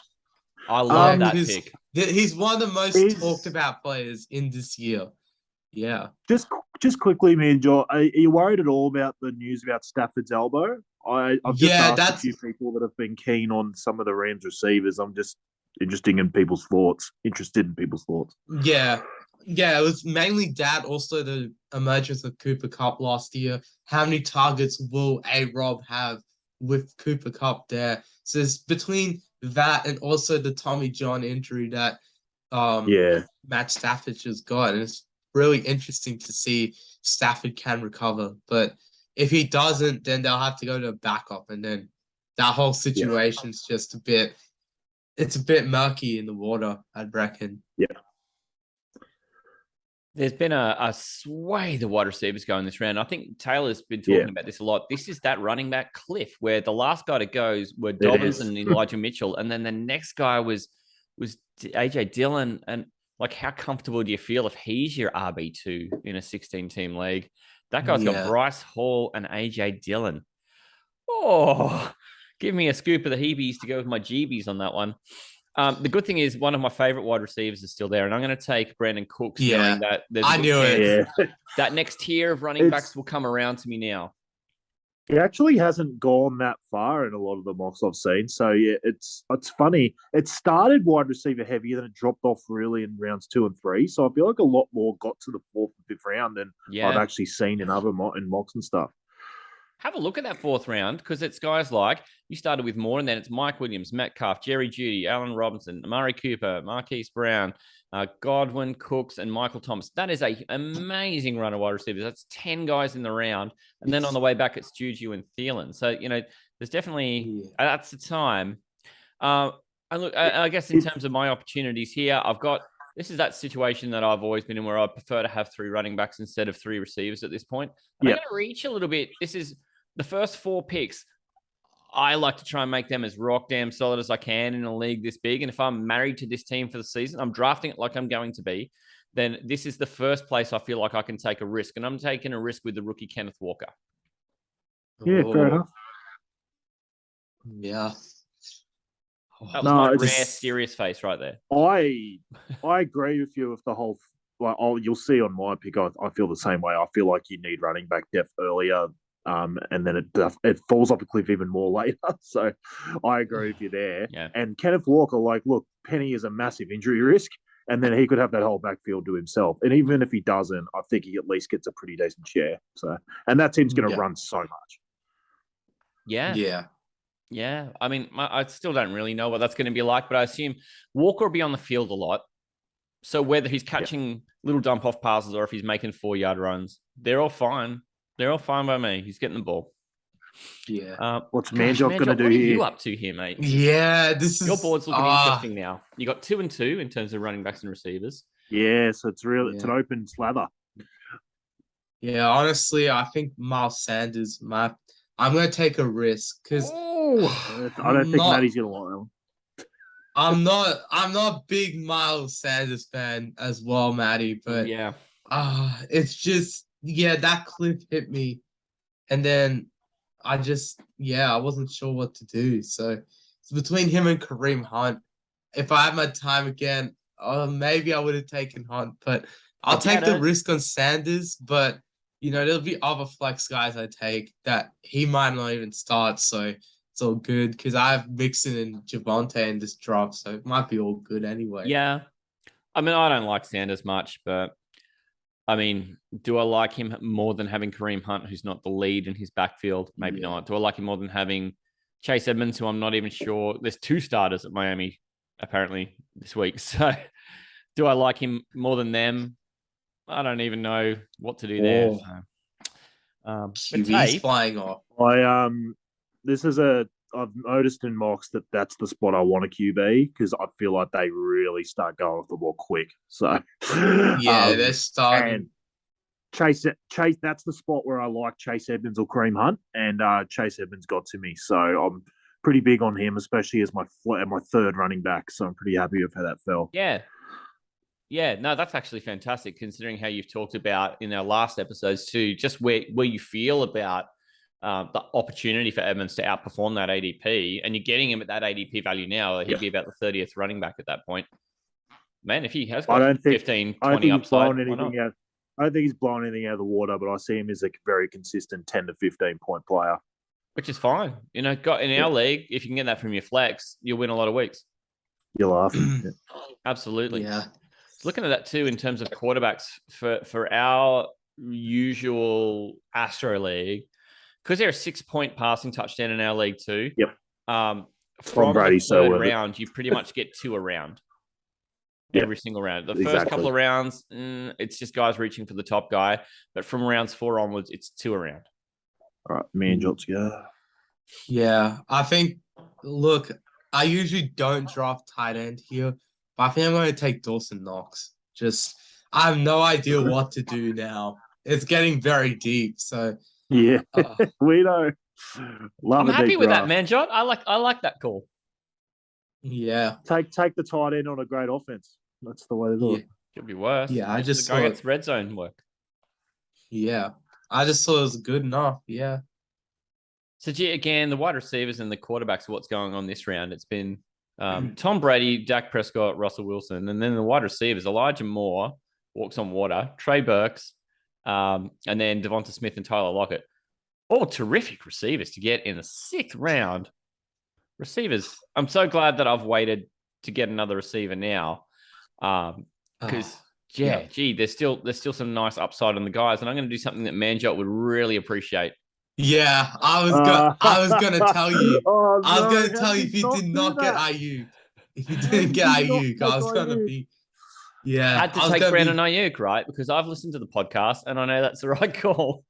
Speaker 5: I love that
Speaker 7: because
Speaker 5: pick.
Speaker 7: He's one of the most
Speaker 2: Is-
Speaker 7: talked about players in this year. Yeah.
Speaker 2: Just quickly, Manjot, are you worried at all about the news about Stafford's elbow? I've just
Speaker 7: Yeah,
Speaker 2: asked a
Speaker 7: that's-
Speaker 2: few people that have been keen on some of the Rams receivers. I'm just interested in people's thoughts.
Speaker 7: Yeah. Yeah, it was mainly that, also the emergence of Cooper Cup last year. How many targets will A-Rob have with Cooper Cup there? So it's between that and also the Tommy John injury that
Speaker 2: Yeah,
Speaker 7: Matt Stafford just got. And it's really interesting to see Stafford can recover. But if he doesn't, then they'll have to go to a backup. And then that whole situation's just it's a bit murky in the water, I'd reckon.
Speaker 2: yeah.
Speaker 5: There's been a sway the wide receivers going this round. I think Taylor's been talking about this a lot. This is that running back cliff where the last guy to go were Dobbins and Elijah Mitchell, and then the next guy was AJ Dillon. And like, how comfortable do you feel if he's your RB2 in a 16-team league? That guy's got Bryce Hall and AJ Dillon. Oh, give me a scoop of the Heebies to go with my GBs on that one. The good thing is one of my favorite wide receivers is still there, and I'm going to take Brandon Cooks, knowing that there's
Speaker 7: I knew it.
Speaker 2: Yeah.
Speaker 5: that next tier of running backs will come around to me now.
Speaker 2: He actually hasn't gone that far in a lot of the mocks I've seen. So yeah, it's funny. It started wide receiver heavy, then it dropped off really in rounds 2 and 3. So I feel like a lot more got to the 4th and 5th round than I've actually seen in other mocks and stuff.
Speaker 5: Have a look at that 4th round, because it's guys like, you started with more, and then it's Mike Williams, Metcalf, Jerry Jeudy, Allen Robinson, Amari Cooper, Marquise Brown, Godwin, Cooks, and Michael Thomas. That is an amazing run of wide receivers. That's 10 guys in the round. And then on the way back, it's Juju and Thielen. So, there's definitely, that's the time. And look, I guess in terms of my opportunities here, this is that situation that I've always been in, where I prefer to have 3 running backs instead of 3 receivers at this point. And I'm going to reach a little bit. This is the first 4 picks. I like to try and make them as rock damn solid as I can in a league this big. And if I'm married to this team for the season, I'm drafting it like I'm going to be, then this is the first place I feel like I can take a risk. And I'm taking a risk with the rookie Kenneth Walker.
Speaker 2: Yeah, fair enough.
Speaker 7: Yeah.
Speaker 5: That was my rare serious face right there.
Speaker 2: I agree with you with the whole, like, you'll see on my pick, I feel the same way. I feel like you need running back depth earlier, and then it falls off a cliff even more later. So I agree with you there.
Speaker 5: Yeah.
Speaker 2: And Kenneth Walker, like, look, Penny is a massive injury risk, and then he could have that whole backfield to himself. And even if he doesn't, I think he at least gets a pretty decent share. So, and that team's going to run so much.
Speaker 5: Yeah.
Speaker 7: Yeah.
Speaker 5: Yeah. I mean, I still don't really know what that's going to be like, but I assume Walker will be on the field a lot. So whether he's catching little dump off passes or if he's making 4-yard runs, they're all fine. They're all fine by me. He's getting the ball.
Speaker 7: Yeah.
Speaker 2: What's Manjot going to do
Speaker 5: what
Speaker 2: here?
Speaker 5: What are you up to here, mate?
Speaker 7: Yeah, this is...
Speaker 5: Your board's looking interesting now. You got 2 and 2 in terms of running backs and receivers.
Speaker 2: Yeah, so it's it's an open slather.
Speaker 7: Yeah, honestly, I think Miles Sanders, I'm going to take a risk because
Speaker 2: I don't think Matty's going to like that one.
Speaker 7: I'm not a big Miles Sanders fan as well, Matty, but it's just, that cliff hit me. And then I wasn't sure what to do. So it's between him and Kareem Hunt. If I had my time again, maybe I would have taken Hunt, but I'll take the risk on Sanders. But, there'll be other flex guys I take that he might not even start. So it's all good because I have Mixon and Javonte in this draft. So it might be all good anyway.
Speaker 5: Yeah. I mean, I don't like Sanders much, but I mean, do I like him more than having Kareem Hunt, who's not the lead in his backfield? Maybe not. Do I like him more than having Chase Edmonds, who I'm not even sure? There's 2 starters at Miami, apparently, this week. So do I like him more than them? I don't even know what to do there. So.
Speaker 7: He's flying off.
Speaker 2: I've noticed in mocks that's the spot I want a QB because I feel like they really start going off the ball quick. So
Speaker 7: they're starting.
Speaker 2: And Chase, that's the spot where I like Chase Edmonds or Kareem Hunt, and Chase Edmonds got to me, so I'm pretty big on him, especially as my 3rd running back. So I'm pretty happy with how that fell.
Speaker 5: Yeah, Yeah, no, that's actually fantastic considering how you've talked about in our last episodes too, just where you feel about the opportunity for Edmonds to outperform that ADP, and you're getting him at that ADP value now. He'd be about the 30th running back at that point. Man, if he has got 15, 20 upside, why not?
Speaker 2: I don't think he's blown anything out of the water, but I see him as a very consistent 10 to 15 point player.
Speaker 5: Which is fine. You know, got in our league, if you can get that from your flex, you'll win a lot of weeks.
Speaker 2: You're laughing.
Speaker 5: Absolutely.
Speaker 7: Yeah.
Speaker 5: Looking at that too in terms of quarterbacks for our usual Astro League, because they're a 6-point passing touchdown in our league too.
Speaker 2: Yep.
Speaker 5: From
Speaker 2: Brady,
Speaker 5: the third round, you pretty much get 2 a round. Every single round. The first couple of rounds, it's just guys reaching for the top guy. But from rounds 4 onwards, it's 2 a round.
Speaker 2: All right, Manjot's go.
Speaker 7: Yeah, I think, look, I usually don't draft tight end here, but I think I'm going to take Dawson Knox. I have no idea what to do now. It's getting very deep, so.
Speaker 2: Yeah, we know.
Speaker 5: I'm happy with that, Manjot. I like that call.
Speaker 7: Yeah.
Speaker 2: Take the tight end on a great offense. That's the way to do it.
Speaker 5: Could be worse.
Speaker 7: Yeah, I just
Speaker 5: go against red zone work.
Speaker 7: Yeah, I just thought it was good enough. Yeah.
Speaker 5: So, again, the wide receivers and the quarterbacks, what's going on this round? It's been Tom Brady, Dak Prescott, Russell Wilson, and then the wide receivers, Elijah Moore, walks on water, Trey Burks, and then Devonta Smith and Tyler Lockett. All terrific receivers to get in the 6th round. Receivers, I'm so glad that I've waited to get another receiver now. Because there's still some nice upside on the guys, and I'm going to do something that Manjot would really appreciate.
Speaker 7: Yeah, I was gonna tell you.
Speaker 2: Oh,
Speaker 7: I was gonna tell you if you did not get Ayuk. If you didn't get Ayuk, I was gonna be. Yeah,
Speaker 5: had to take Brandon Ayuk, right? Because I've listened to the podcast and I know that's the right call.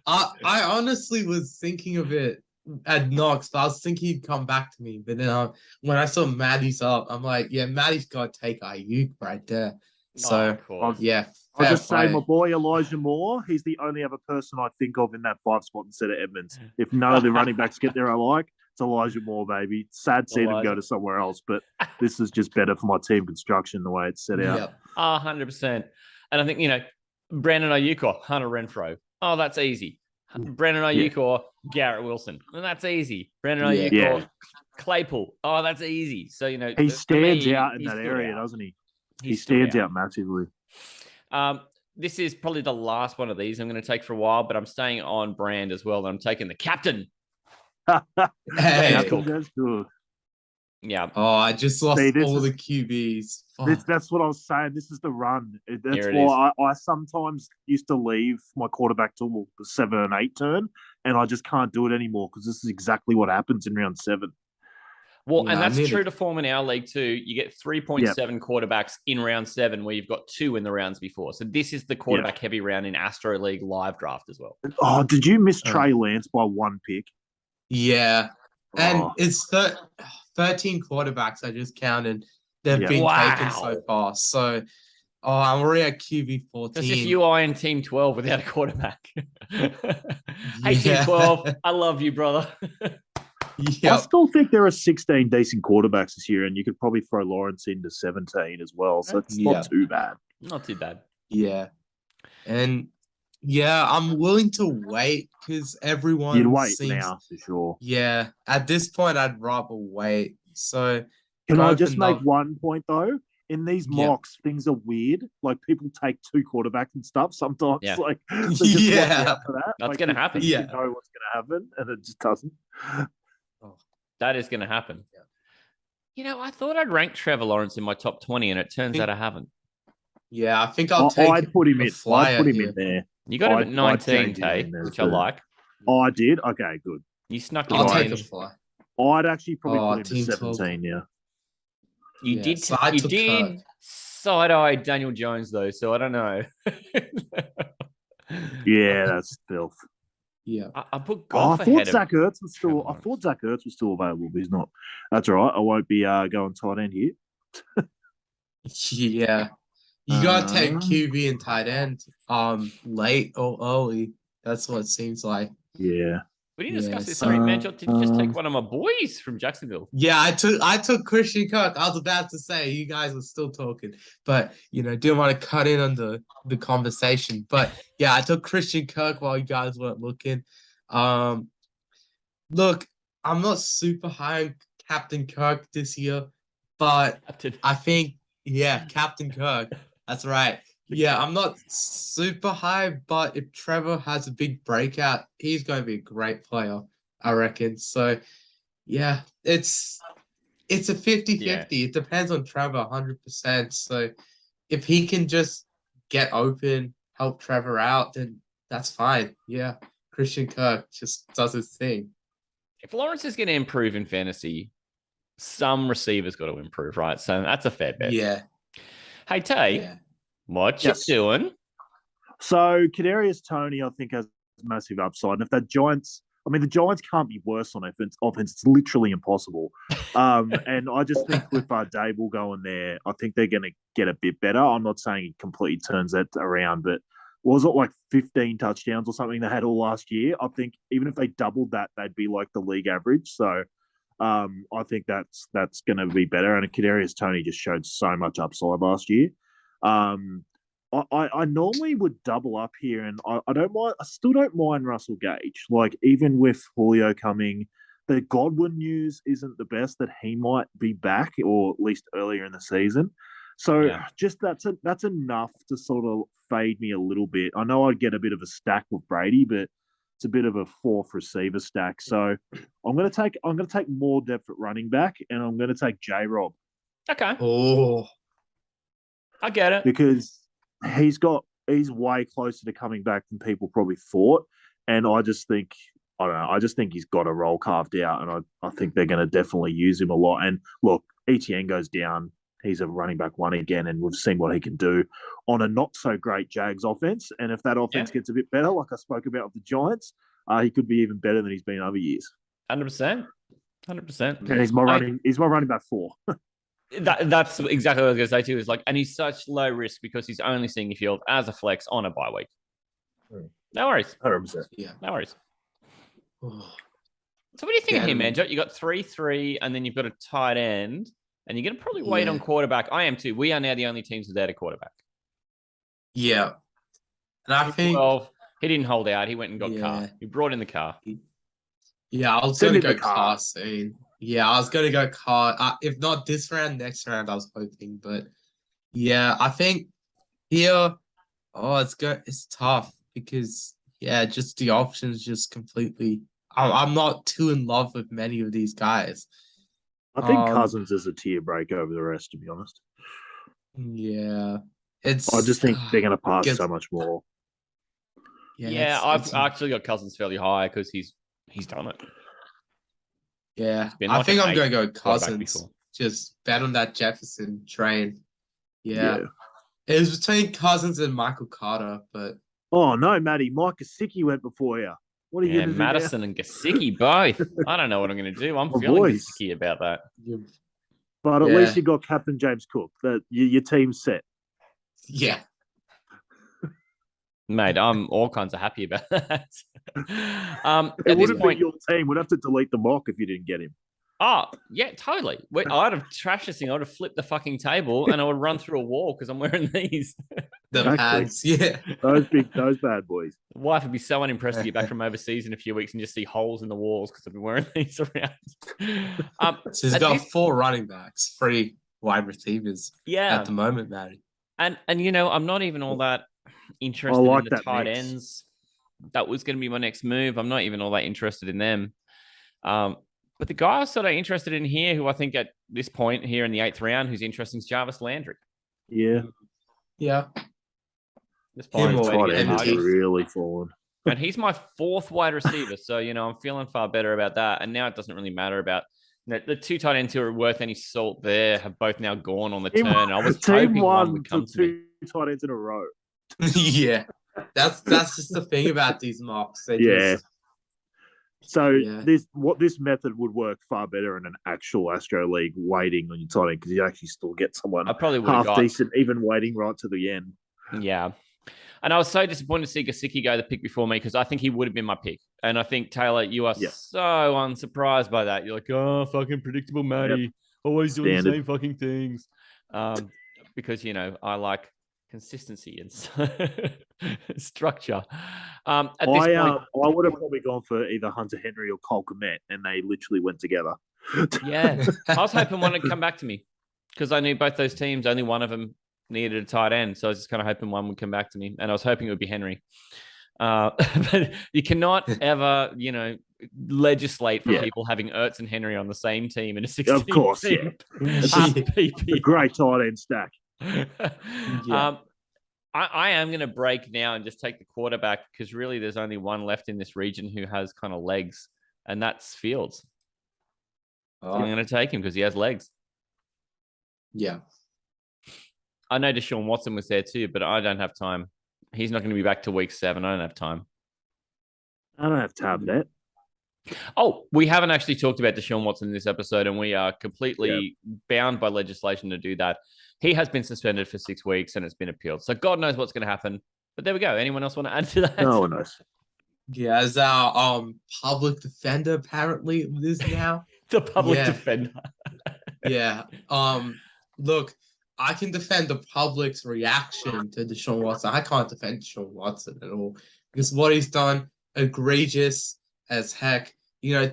Speaker 7: I honestly was thinking of it at Knox, but I was thinking he'd come back to me. But then when I saw Maddie's up, I'm like, yeah, Maddie's got to take Ayuk right there. So, yeah.
Speaker 2: I'll just say my boy Elijah Moore, he's the only other person I think of in that 5 spot instead of Edmonds. If none of the running backs get there I like, it's Elijah Moore, baby. Sad seeing him go to somewhere else, but this is just better for my team construction the way it's set out.
Speaker 7: Yep.
Speaker 5: 100%. And I think, Brandon Ayuk or Hunter Renfrow. Oh, that's easy. Brandon Ayuk or Garrett Wilson. And that's easy. Brandon Ayuk or Claypool. Oh, that's easy. So,
Speaker 2: he stands out in that area, doesn't he? He stands out massively.
Speaker 5: This is probably the last one of these I'm going to take for a while, but I'm staying on brand as well. I'm taking the captain.
Speaker 7: Hey,
Speaker 2: that's good.
Speaker 5: Yeah.
Speaker 7: Oh, I just lost all the QBs.
Speaker 2: That's what I was saying. This is the run. That's why I sometimes used to leave my quarterback till the 7 and 8 turn, and I just can't do it anymore because this is exactly what happens in round 7.
Speaker 5: Well, and that's true to form in our league too. You get 3.7 quarterbacks in round 7 where you've got 2 in the rounds before. So this is the quarterback heavy round in Astro League live draft as well.
Speaker 2: Oh, did you miss Trey Lance by 1 pick?
Speaker 7: Yeah. And it's 13 quarterbacks I just counted. They've been taken so far. So, I'm already at QB 14.
Speaker 5: That's if you are in Team 12 without a quarterback. Hey, Team 12, I love you, brother.
Speaker 2: I still think there are 16 decent quarterbacks this year, and you could probably throw Lawrence into 17 as well. So it's not too bad.
Speaker 5: Not too bad.
Speaker 7: Yeah. And I'm willing to wait because everyone
Speaker 2: You'd wait now for sure.
Speaker 7: Yeah. At this point, I'd rather wait. So
Speaker 2: can I just make one point though? In these mocks, things are weird. Like people take 2 quarterbacks and stuff sometimes.
Speaker 5: Yeah.
Speaker 2: Like so just watch out for that.
Speaker 5: That's going to happen.
Speaker 2: You know what's going to happen, and it just doesn't.
Speaker 5: That is going to happen. Yeah. I thought I'd rank Trevor Lawrence in my top 20, and it turns out I haven't.
Speaker 7: Yeah, I think I'd
Speaker 2: put him in. I put him in there.
Speaker 5: You got him at 19, Tay, which I like.
Speaker 2: Oh, I did? Okay, good.
Speaker 5: You snuck
Speaker 7: I'll
Speaker 5: him
Speaker 7: take
Speaker 5: in.
Speaker 7: a fly.
Speaker 2: I'd actually probably put him at 17, 12.
Speaker 5: You did side-eye Daniel Jones, though, so I don't know.
Speaker 2: Yeah, that's filth.
Speaker 7: Yeah,
Speaker 5: I put Goff
Speaker 2: I thought Zach Ertz was still. I thought Zach Ertz was still available, but he's not. That's all right. I won't be going tight end here.
Speaker 7: Yeah, you gotta take QB and tight end late or early. That's what it seems like.
Speaker 2: Yeah,
Speaker 5: We didn't discuss this.
Speaker 7: Yes.
Speaker 5: Sorry, Manjot, did you just take one of my boys from Jacksonville?
Speaker 7: Yeah, I took Christian Kirk. I was about to say you guys were still talking, but didn't want to cut in on the conversation. But yeah, I took Christian Kirk while you guys weren't looking. Look, I'm not super high on Captain Kirk this year, but I think Captain Kirk. That's right. Yeah, I'm not super high, but if Trevor has a big breakout, he's going to be a great player, I reckon. So, yeah, it's a 50-50.
Speaker 5: Yeah.
Speaker 7: It depends on Trevor 100%. So, if he can just get open, help Trevor out, then that's fine. Yeah, Christian Kirk just does his thing.
Speaker 5: If Lawrence is going to improve in fantasy, some receivers got to improve, right? So that's a fair bet.
Speaker 7: Yeah.
Speaker 5: Hey, Tay,
Speaker 7: Yeah.
Speaker 5: what
Speaker 2: Yes.
Speaker 5: you doing?
Speaker 2: So Kadarius Toney, I think, has massive upside. And if the Giants can't be worse on offense. It's literally impossible. And I just think with Dable going there, I think they're going to get a bit better. I'm not saying he completely turns that around, but was it like 15 touchdowns or something they had all last year? I think even if they doubled that, they'd be like the league average. So I think that's going to be better. And Kadarius Toney just showed so much upside last year. I normally would double up here, and I don't mind. I still don't mind Russell Gage. Like even with Julio coming, the Godwin news isn't the best that he might be back, or at least earlier in the season. So just that's enough to sort of fade me a little bit. I know I'd get a bit of a stack with Brady, but it's a bit of a fourth receiver stack. So I'm gonna take more depth at running back, and I'm gonna take J-Rob.
Speaker 5: Okay.
Speaker 7: Oh,
Speaker 5: I get it.
Speaker 2: Because he's way closer to coming back than people probably thought. And I just think he's got a role carved out, and I think they're going to definitely use him a lot. And look, ETN goes down. He's a running back one again, and we've seen what he can do on a not so great Jags offense. And if that offense gets a bit better, like I spoke about with the Giants, he could be even better than he's been other years.
Speaker 5: 100%. 100%.
Speaker 2: And he's my running back 4.
Speaker 5: That's exactly what I was going to say too. Is like, and he's such low risk because he's only seeing the field as a flex on a bye week. No worries.
Speaker 2: 100%.
Speaker 7: yeah.
Speaker 5: No worries.
Speaker 7: Oh.
Speaker 5: So what do you think of him, Manjot? You got 3-3, and then you've got a tight end, and you're going to probably wait on quarterback. I am too. We are now the only teams without a quarterback.
Speaker 7: Yeah. And I think
Speaker 5: 12. He didn't hold out. He went and got car. He brought in the car.
Speaker 7: Yeah, I was going to go car soon. Yeah, I was going to go car. If not this round, next round, I was hoping. But yeah, I think here, it's tough because, just the options just completely. I'm not too in love with many of these guys.
Speaker 2: I think Cousins is a tier break over the rest, to be honest.
Speaker 7: Yeah.
Speaker 2: I just think they're going to pass so much more.
Speaker 5: Yeah, I've actually got Cousins fairly high because he's done it.
Speaker 7: Yeah,
Speaker 5: been
Speaker 7: I
Speaker 5: like
Speaker 7: think
Speaker 5: an
Speaker 7: I'm going to go
Speaker 5: 8 quarterback
Speaker 7: Cousins.
Speaker 5: before.
Speaker 7: Just bet on that Jefferson train. Yeah. It was between Cousins and Michael Carter, but
Speaker 2: Oh no, Matty, Mike Gesicki went before you. What are you going to do
Speaker 5: Madison and Gesicki both. I don't know what I'm going to do. I'm
Speaker 2: My
Speaker 5: feeling
Speaker 2: boys.
Speaker 5: Gesicki about that.
Speaker 2: But at least you got Captain James Cook. That your team's set.
Speaker 7: Yeah.
Speaker 5: Mate, I'm all kinds of happy about that.
Speaker 2: It
Speaker 5: At this
Speaker 2: wouldn't
Speaker 5: point,
Speaker 2: be your team. We'd have to delete the mock if you didn't get him.
Speaker 5: oh, yeah, totally. I'd have trashed this thing. I'd have flipped the fucking table and I would run through a wall because I'm wearing these.
Speaker 7: The
Speaker 2: Exactly.
Speaker 7: pads, yeah.
Speaker 2: Those bad boys.
Speaker 5: The wife would be so unimpressed to get back from overseas in a few weeks and just see holes in the walls because I've been wearing these around.
Speaker 7: So he's got 4 running backs, 3 wide receivers at the moment, Matty.
Speaker 5: And I'm not even all that interested
Speaker 2: like
Speaker 5: in the
Speaker 2: that
Speaker 5: tight
Speaker 2: mix.
Speaker 5: ends. That was going to be my next move. I'm not even all that interested in them. But the guy I was sort of interested in here, who I think at this point here in the 8th round, who's interesting is Jarvis Landry.
Speaker 2: Yeah.
Speaker 7: Yeah.
Speaker 5: Just
Speaker 7: Him
Speaker 5: finding a
Speaker 7: or
Speaker 5: way to get
Speaker 7: Tight
Speaker 2: Tight
Speaker 5: targets.
Speaker 2: really fallen.
Speaker 5: And he's my 4th wide receiver. So, I'm feeling far better about that. And now it doesn't really matter about the 2 tight ends who are worth any salt there have both now gone on the turn. I was
Speaker 2: Team
Speaker 5: hoping one would
Speaker 2: took
Speaker 5: come to me.
Speaker 2: 2 tight ends in a row.
Speaker 7: Yeah. That's just the thing about these mocks. They
Speaker 2: Yeah.
Speaker 7: just,
Speaker 2: So
Speaker 7: Yeah.
Speaker 2: this method would work far better in an actual Astro League waiting on your tight end because you actually still get someone
Speaker 5: I probably would have
Speaker 2: half
Speaker 5: got.
Speaker 2: decent, even waiting right to the end.
Speaker 5: Yeah. And I was so disappointed to see Gesicki go the pick before me because I think he would have been my pick. And I think, Taylor, you are so unsurprised by that. You're like, oh, fucking predictable Matty. Always doing the same fucking things. Because, I like consistency and structure. At this point,
Speaker 2: I would have probably gone for either Hunter Henry or Cole Kmet, and they literally went together.
Speaker 5: yeah. I was hoping one would come back to me because I knew both those teams, only one of them needed a tight end. So I was just kind of hoping one would come back to me. And I was hoping it would be Henry. But you cannot ever, legislate for people having Ertz and Henry on the same team in a 16
Speaker 2: Of course,
Speaker 5: team.
Speaker 2: A great tight end stack.
Speaker 5: I am going to break now and just take the quarterback because really there's only one left in this region who has kind of legs, and that's Fields. I'm going to take him because he has legs.
Speaker 7: Yeah.
Speaker 5: I know Deshaun Watson was there too, but I don't have time. He's not going to be back to week 7. I don't have time.
Speaker 2: I don't have time for that.
Speaker 5: Oh, we haven't actually talked about Deshaun Watson in this episode, and we are completely bound by legislation to do that. He has been suspended for 6 weeks, and it's been appealed. So God knows what's going to happen. But there we go. Anyone else want to add to that?
Speaker 2: No one knows.
Speaker 7: Yeah, as our public defender apparently it is now.
Speaker 5: The public defender.
Speaker 7: Yeah. Look, I can defend the public's reaction to Deshaun Watson. I can't defend Deshaun Watson at all because what he's done, egregious as heck.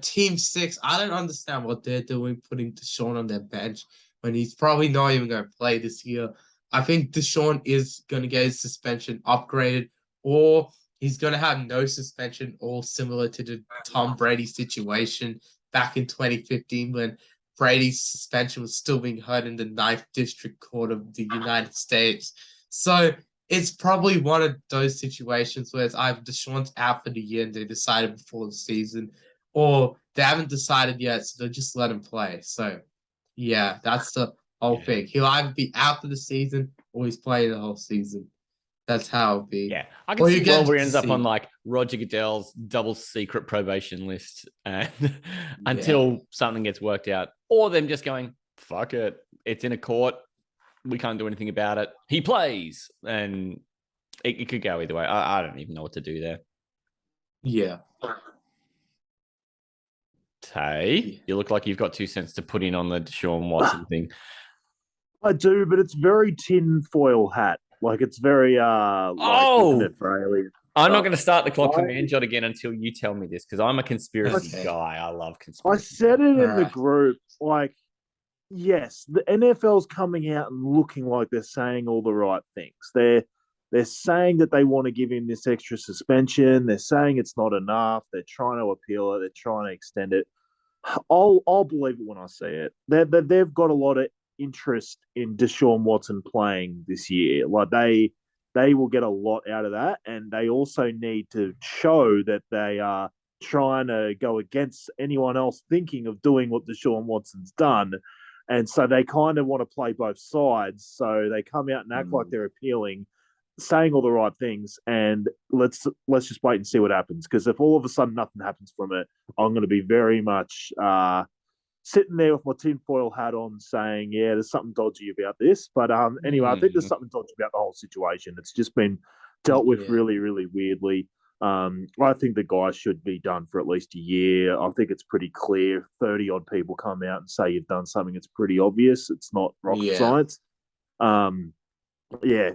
Speaker 7: Team 6, I don't understand what they're doing putting Deshaun on their bench when he's probably not even going to play this year. I think Deshaun is going to get his suspension upgraded, or he's going to have no suspension, all similar to the Tom Brady situation back in 2015 when Brady's suspension was still being heard in the 9th District Court of the United States. So it's probably one of those situations where it's either Deshaun's out for the year and they decided before the season, or they haven't decided yet, so they'll just let him play. So, yeah, that's the whole thing. He'll either be out for the season or he's playing the whole season. That's how it'll be.
Speaker 5: Yeah, I can see where he ends up on like Roger Goodell's double secret probation list until something gets worked out, or them just going, fuck it, it's in a court, we can't do anything about it. He plays, and it could go either way. I don't even know what to do there.
Speaker 7: Yeah.
Speaker 5: Tay, you look like you've got 2 cents to put in on the Deshaun Watson thing.
Speaker 2: I do, but it's very tinfoil hat. Like it's very I'm
Speaker 5: not going to start the clock for Manjot again until you tell me this because I'm a conspiracy guy. I love conspiracy.
Speaker 2: I said it in the group. Like, yes, the NFL's coming out and looking like they're saying all the right things. They're saying that they want to give him this extra suspension. They're saying it's not enough. They're trying to appeal it. They're trying to extend it. I'll believe it when I see it. They've got a lot of interest in Deshaun Watson playing this year. Like they will get a lot out of that, and they also need to show that they are trying to go against anyone else thinking of doing what Deshaun Watson's done. And so they kind of want to play both sides. So they come out and act like they're appealing, saying all the right things, and let's just wait and see what happens. Because if all of a sudden nothing happens from it, I'm going to be very much sitting there with my tinfoil hat on saying, yeah, there's something dodgy about this. But anyway, I think there's something dodgy about the whole situation. It's just been dealt with really, really weirdly. I think the guy should be done for at least a year. I think it's pretty clear. 30-odd people come out and say you've done something. It's pretty obvious. It's not rocket science.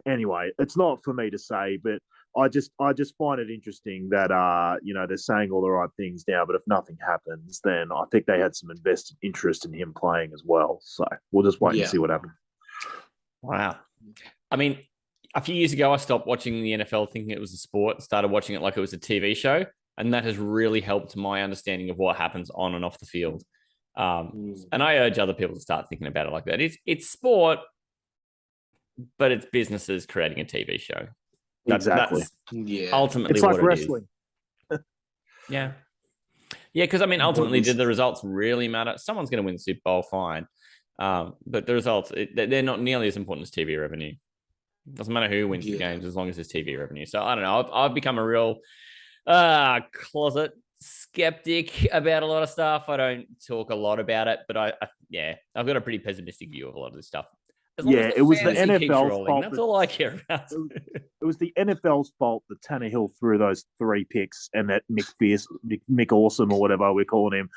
Speaker 2: Anyway, it's not for me to say, but I just find it interesting that they're saying all the right things now, but if nothing happens, then I think they had some invested interest in him playing as well. So we'll just wait and see what happens.
Speaker 5: Wow. I mean, a few years ago, I stopped watching the NFL thinking it was a sport, started watching it like it was a TV show, and that has really helped my understanding of what happens on and off the field. And I urge other people to start thinking about it like that. It's sport, but it's businesses creating a TV show.
Speaker 2: Exactly.
Speaker 5: That's ultimately
Speaker 2: it's like
Speaker 5: what
Speaker 2: wrestling.
Speaker 5: Yeah. Yeah, because, I mean, ultimately, did the results really matter? Someone's going to win the Super Bowl, fine. But the results, they're not nearly as important as TV revenue. Doesn't matter who wins the games as long as there's TV revenue. So, I don't know. I've become a real closet skeptic about a lot of stuff. I don't talk a lot about it, but I've got a pretty pessimistic view of a lot of this stuff. As long as
Speaker 2: Yeah, it was the
Speaker 5: fantasy keeps
Speaker 2: NFL's
Speaker 5: rolling,
Speaker 2: fault
Speaker 5: that's
Speaker 2: that-
Speaker 5: all I care about.
Speaker 2: It was the NFL's fault that Tannehill threw those 3 picks and that Mick Awesome or whatever we're calling him,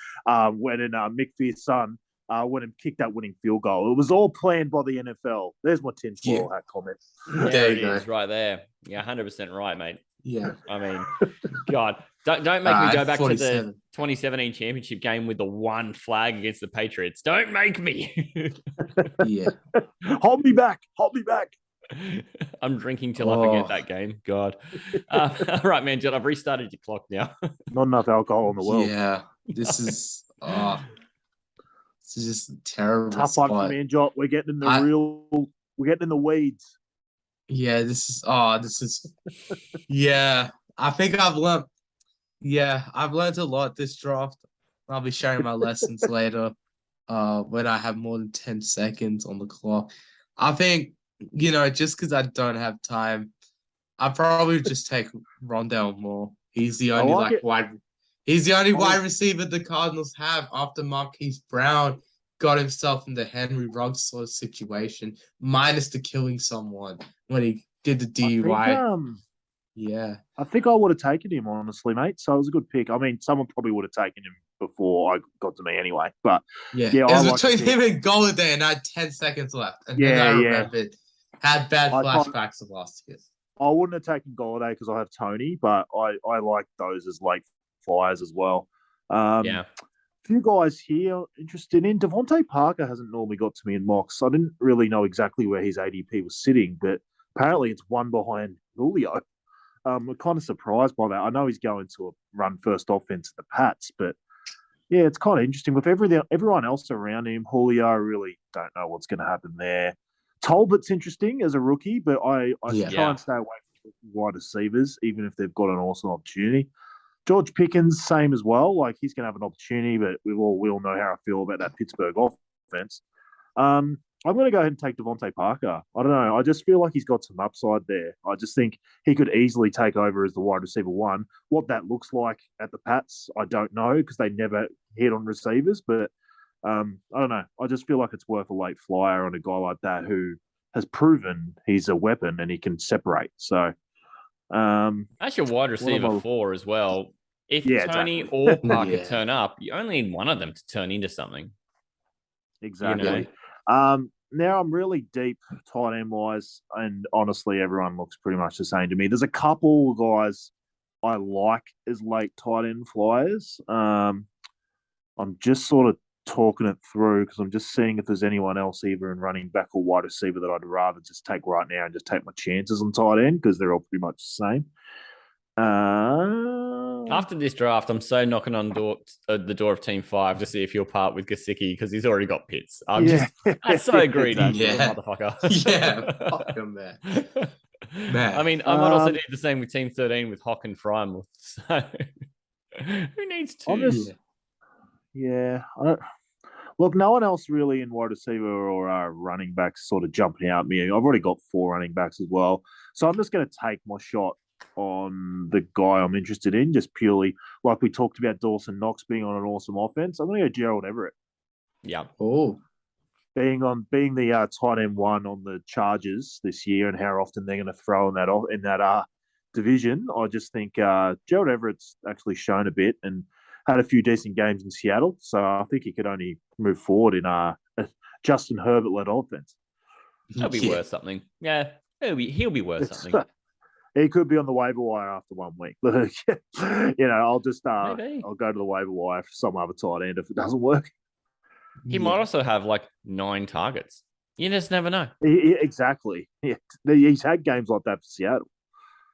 Speaker 2: when Mick Fierce's son went and kicked that winning field goal. It was all planned by the NFL. There's my tinfoil hat comment.
Speaker 5: There
Speaker 7: There
Speaker 5: it
Speaker 7: you go.
Speaker 5: is, right there. Yeah, 100% right, mate.
Speaker 7: Yeah.
Speaker 5: I mean, God, don't make me go back to the
Speaker 7: 47.
Speaker 5: 2017 championship game with the 1 flag against the Patriots. Don't make me.
Speaker 7: Yeah.
Speaker 2: Hold me back. Hold me back.
Speaker 5: I'm drinking till I forget that game. God. All right, man, John, I've restarted your clock now.
Speaker 2: Not enough alcohol in the world.
Speaker 7: Yeah. This is this is just a terrible
Speaker 2: Tough one for
Speaker 7: spot.
Speaker 2: Manjot. We're getting in the we're getting in the weeds.
Speaker 7: Yeah, this is yeah. I think I've learned a lot this draft. I'll be sharing my lessons later when I have more than 10 seconds on the clock. I think, just because I don't have time, I probably just take Rondell Moore. He's the only wide receiver the Cardinals have after Marquise Brown got himself in the Henry Ruggs sort of situation, minus the killing someone when he did the DUI.
Speaker 2: I think I would have taken him, honestly, mate. So it was a good pick. I mean, someone probably would have taken him before I got to me anyway. But
Speaker 7: yeah,
Speaker 2: I
Speaker 7: it was
Speaker 2: like
Speaker 7: between
Speaker 2: the pick.
Speaker 7: him and Golladay, and I had 10 seconds left. And
Speaker 2: Yeah,
Speaker 7: then I
Speaker 2: yeah.
Speaker 7: remembered, had bad
Speaker 2: I can't-
Speaker 7: flashbacks of last year.
Speaker 2: I wouldn't have taken Golladay because I have Tony, but I like those as late flyers as well.
Speaker 5: Yeah.
Speaker 2: A few guys here interested in Devontae Parker hasn't normally got to me in mocks. I didn't really know exactly where his ADP was sitting, but apparently it's 1 behind Julio. I'm kind of surprised by that. I know he's going to a run first offense at the Pats, but yeah, it's kind of interesting. With everyone else around him, Julio, I really don't know what's going to happen there. Talbot's interesting as a rookie, but I try and stay away from wide receivers, even if they've got an awesome opportunity. George Pickens, same as well. Like, he's going to have an opportunity, but we all know how I feel about that Pittsburgh offense. I'm going to go ahead and take Devontae Parker. I don't know. I just feel like he's got some upside there. I just think he could easily take over as the wide receiver 1. What that looks like at the Pats, I don't know, because they never hit on receivers. But I don't know. I just feel like it's worth a late flyer on a guy like that who has proven he's a weapon and he can separate. So
Speaker 5: That's your wide receiver 4 as well. If Tony or Parker turn up, you only need one of them to turn into something.
Speaker 2: Exactly. Now I'm really deep tight end wise, and honestly, everyone looks pretty much the same to me. There's a couple of guys I like as late tight end flyers. I'm just sort of talking it through because I'm just seeing if there's anyone else either in running back or wide receiver that I'd rather just take right now and just take my chances on tight end because they're all pretty much the same.
Speaker 5: After this draft, I'm so knocking on the door of Team 5 to see if he'll part with Gesicki because he's already got Pitts. That's so greedy, motherfucker.
Speaker 7: Yeah, fuck him, man.
Speaker 5: I mean, I might also do the same with Team 13 with Hock and Frymouth. So who needs to?
Speaker 2: Look, no one else really in wide receiver or running backs sort of jumping out at me. I've already got 4 running backs as well. So I'm just going to take my shot on the guy I'm interested in, just purely like we talked about Dawson Knox being on an awesome offense. I'm going to go Gerald Everett.
Speaker 5: Yeah.
Speaker 7: Oh.
Speaker 2: Being the tight end 1 on the Chargers this year and how often they're going to throw in that division, I just think Gerald Everett's actually shown a bit and had a few decent games in Seattle. So I think he could only move forward in a Justin Herbert-led offense.
Speaker 5: He'll be worth something. Yeah, he'll be worth something.
Speaker 2: He could be on the waiver wire after 1 week. I'll just I'll go to the waiver wire for some other tight end if it doesn't work.
Speaker 5: He might also have like 9 targets. You just never know.
Speaker 2: Exactly. Yeah. He's had games like that for Seattle.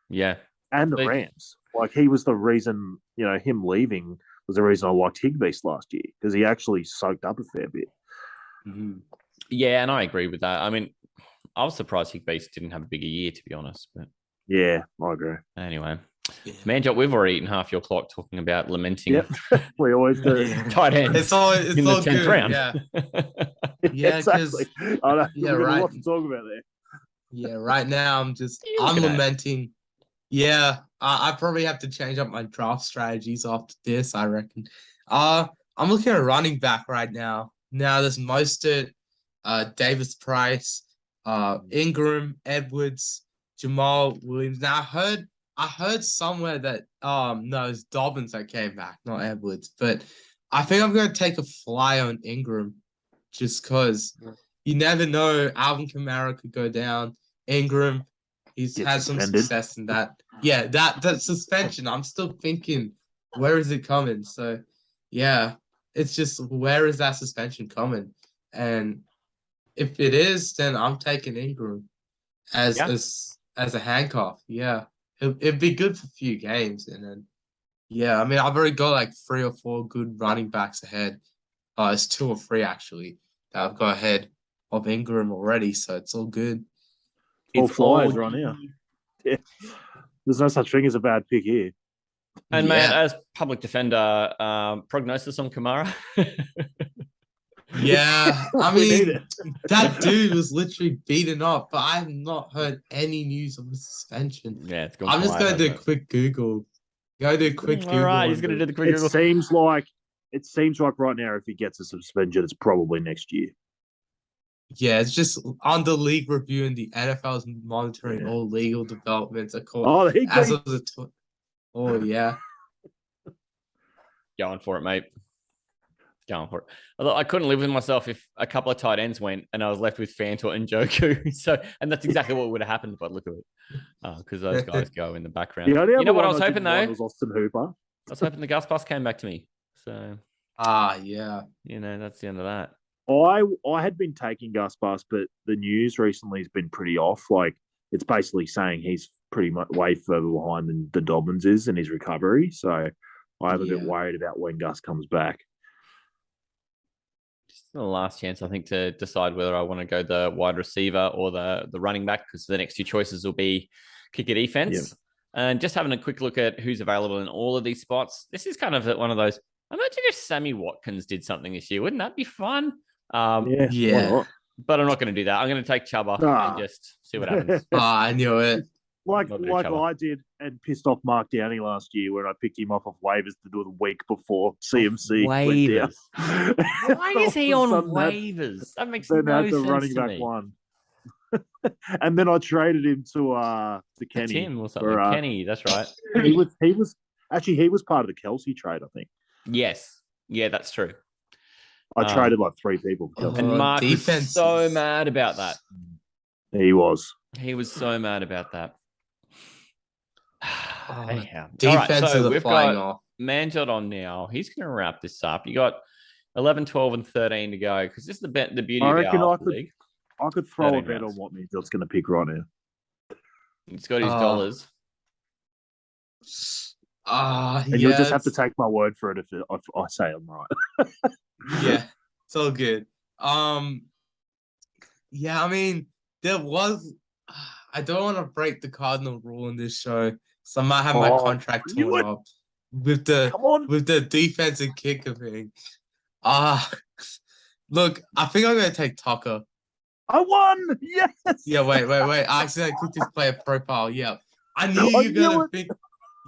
Speaker 5: Yeah.
Speaker 2: And the Rams. Like, he was the reason, him leaving was the reason I liked Higbeast last year because he actually soaked up a fair bit.
Speaker 7: Mm-hmm.
Speaker 5: Yeah, and I agree with that. I mean, I was surprised Higbeast didn't have a bigger year, to be honest. But
Speaker 2: yeah, I agree.
Speaker 5: Anyway, Manjot, we've already eaten half your clock talking about lamenting.
Speaker 2: Yep. We always do.
Speaker 5: Tight ends.
Speaker 7: It's all
Speaker 5: in the 10th
Speaker 7: good.
Speaker 5: round.
Speaker 7: Yeah,
Speaker 2: exactly. I know.
Speaker 7: Yeah,
Speaker 2: We've got
Speaker 7: right.
Speaker 2: a lot to talk about there.
Speaker 7: Yeah, right now I'm lamenting. Yeah, I probably have to change up my draft strategies after this, I reckon. I'm looking at running back right now. Now there's Mostert, Davis Price, Ingram, Edwards, Jamal Williams. Now I heard somewhere that no, it's Dobbins that came back, not Edwards. But I think I'm gonna take a fly on Ingram just because you never know. Alvin Kamara could go down. Ingram, he's
Speaker 2: Get
Speaker 7: had some
Speaker 2: suspended.
Speaker 7: success in that. Yeah, that suspension. I'm still thinking, where is it coming? So yeah, it's just where is that suspension coming? And if it is, then I'm taking Ingram as
Speaker 5: Yeah.
Speaker 7: as a handcuff. Yeah, it'd be good for a few games, and then yeah, I mean I've already got like 3 or 4 good running backs ahead. It's 2 or 3 actually that I've got ahead of Ingram already, so it's all good.
Speaker 2: All
Speaker 5: It's
Speaker 2: flyers
Speaker 5: all
Speaker 2: right now. Yeah. There's no such thing as a bad pick here.
Speaker 5: And man,
Speaker 7: Yeah.
Speaker 5: as public defender, prognosis on Kamara.
Speaker 7: Yeah, I
Speaker 2: We need
Speaker 7: mean
Speaker 2: it.
Speaker 7: that dude was literally beaten up, but I have not heard any news of a suspension.
Speaker 5: Yeah, it's gone.
Speaker 7: I'm just
Speaker 5: quiet,
Speaker 7: gonna do a
Speaker 5: hasn't
Speaker 7: quick Google. Go do a quick
Speaker 5: it?
Speaker 7: Google.
Speaker 5: All right, he's
Speaker 7: on
Speaker 5: gonna
Speaker 7: the-
Speaker 5: do the quick
Speaker 2: It
Speaker 5: Google.
Speaker 2: seems like right now, if he gets a suspension, it's probably next year.
Speaker 7: Yeah, it's just under league review, and the NFL is monitoring all legal developments.
Speaker 2: Oh, there you
Speaker 7: As
Speaker 2: go.
Speaker 7: of the oh yeah,
Speaker 5: Going for it, mate. Going for it. Although I couldn't live with myself if a couple of tight ends went and I was left with Fantor and Joku. So, and that's exactly what would have happened if I look at it. Because those guys go in the background.
Speaker 2: The only
Speaker 5: You
Speaker 2: other
Speaker 5: know what
Speaker 2: one
Speaker 5: I was hoping
Speaker 2: didn't want
Speaker 5: though?
Speaker 2: was Austin Hooper.
Speaker 5: I was hoping the Gus Bus came back to me. So,
Speaker 7: yeah.
Speaker 5: that's the end of that.
Speaker 2: I had been taking Gus Bus, but the news recently has been pretty off. Like it's basically saying he's pretty much way further behind than the Dobbins is in his recovery. So I'm a bit
Speaker 7: Yeah.
Speaker 2: worried about when Gus comes back.
Speaker 5: Just the last chance, I think, to decide whether I want to go the wide receiver or the running back, because the next 2 choices will be kicker defense. And just having a quick look at who's available in all of these spots. This is kind of one of those. Imagine if Sammy Watkins did something this year. Wouldn't that be fun?
Speaker 2: Yeah.
Speaker 7: Yeah.
Speaker 2: Why not?
Speaker 5: But I'm not going to do that. I'm going to take Chuba
Speaker 2: Ah.
Speaker 5: and just see what happens.
Speaker 7: I knew it.
Speaker 2: Like
Speaker 5: Not gonna cover.
Speaker 2: I did and pissed off Mark Downey last year when I picked him off of waivers to do the week before CMC
Speaker 5: Waivers.
Speaker 2: went down.
Speaker 5: Why is he
Speaker 2: All
Speaker 5: on
Speaker 2: of a sudden
Speaker 5: waivers? That makes
Speaker 2: Then
Speaker 5: no
Speaker 2: had the
Speaker 5: sense
Speaker 2: running
Speaker 5: to
Speaker 2: back
Speaker 5: me.
Speaker 2: one. And then I traded him to Kenny.
Speaker 5: Tim or something.
Speaker 2: for,
Speaker 5: Kenny, that's right.
Speaker 2: he was part of the Kelsey trade, I think.
Speaker 5: Yes. Yeah, that's true.
Speaker 2: I traded like 3 people for Kelsey.
Speaker 5: And Mark was
Speaker 7: defense
Speaker 5: so
Speaker 7: is-
Speaker 5: mad about that.
Speaker 2: He was.
Speaker 5: He was so mad about that.
Speaker 7: Oh,
Speaker 5: Anyhow. All right,
Speaker 7: Defenses
Speaker 5: so
Speaker 7: are
Speaker 5: we've
Speaker 7: flying
Speaker 5: got
Speaker 7: off.
Speaker 5: Manjot on now. He's going to wrap this up. You got 11, 12, and 13 to go because this is the beauty
Speaker 2: I
Speaker 5: of
Speaker 2: reckon
Speaker 5: our
Speaker 2: I could-
Speaker 5: league.
Speaker 2: I could throw a
Speaker 5: 13
Speaker 2: bet
Speaker 5: rounds.
Speaker 2: on what Manjot's going to pick right now.
Speaker 5: He's got his
Speaker 7: Oh.
Speaker 5: dollars.
Speaker 2: And you'll just have to take my word for it if I say I'm right.
Speaker 7: Yeah, it's all good. Yeah, I mean, there was. I don't want to break the cardinal rule in this show, so I might have my
Speaker 2: Oh,
Speaker 7: contract
Speaker 2: you
Speaker 7: torn
Speaker 2: would-
Speaker 7: up with the
Speaker 2: Come on.
Speaker 7: defense and kicker thing. Look, I think I'm gonna take Tucker.
Speaker 2: I won. Yes.
Speaker 7: Yeah, wait. I accidentally clicked his player profile. Yeah, I knew
Speaker 2: I
Speaker 7: you were gonna
Speaker 2: knew it.
Speaker 7: pick.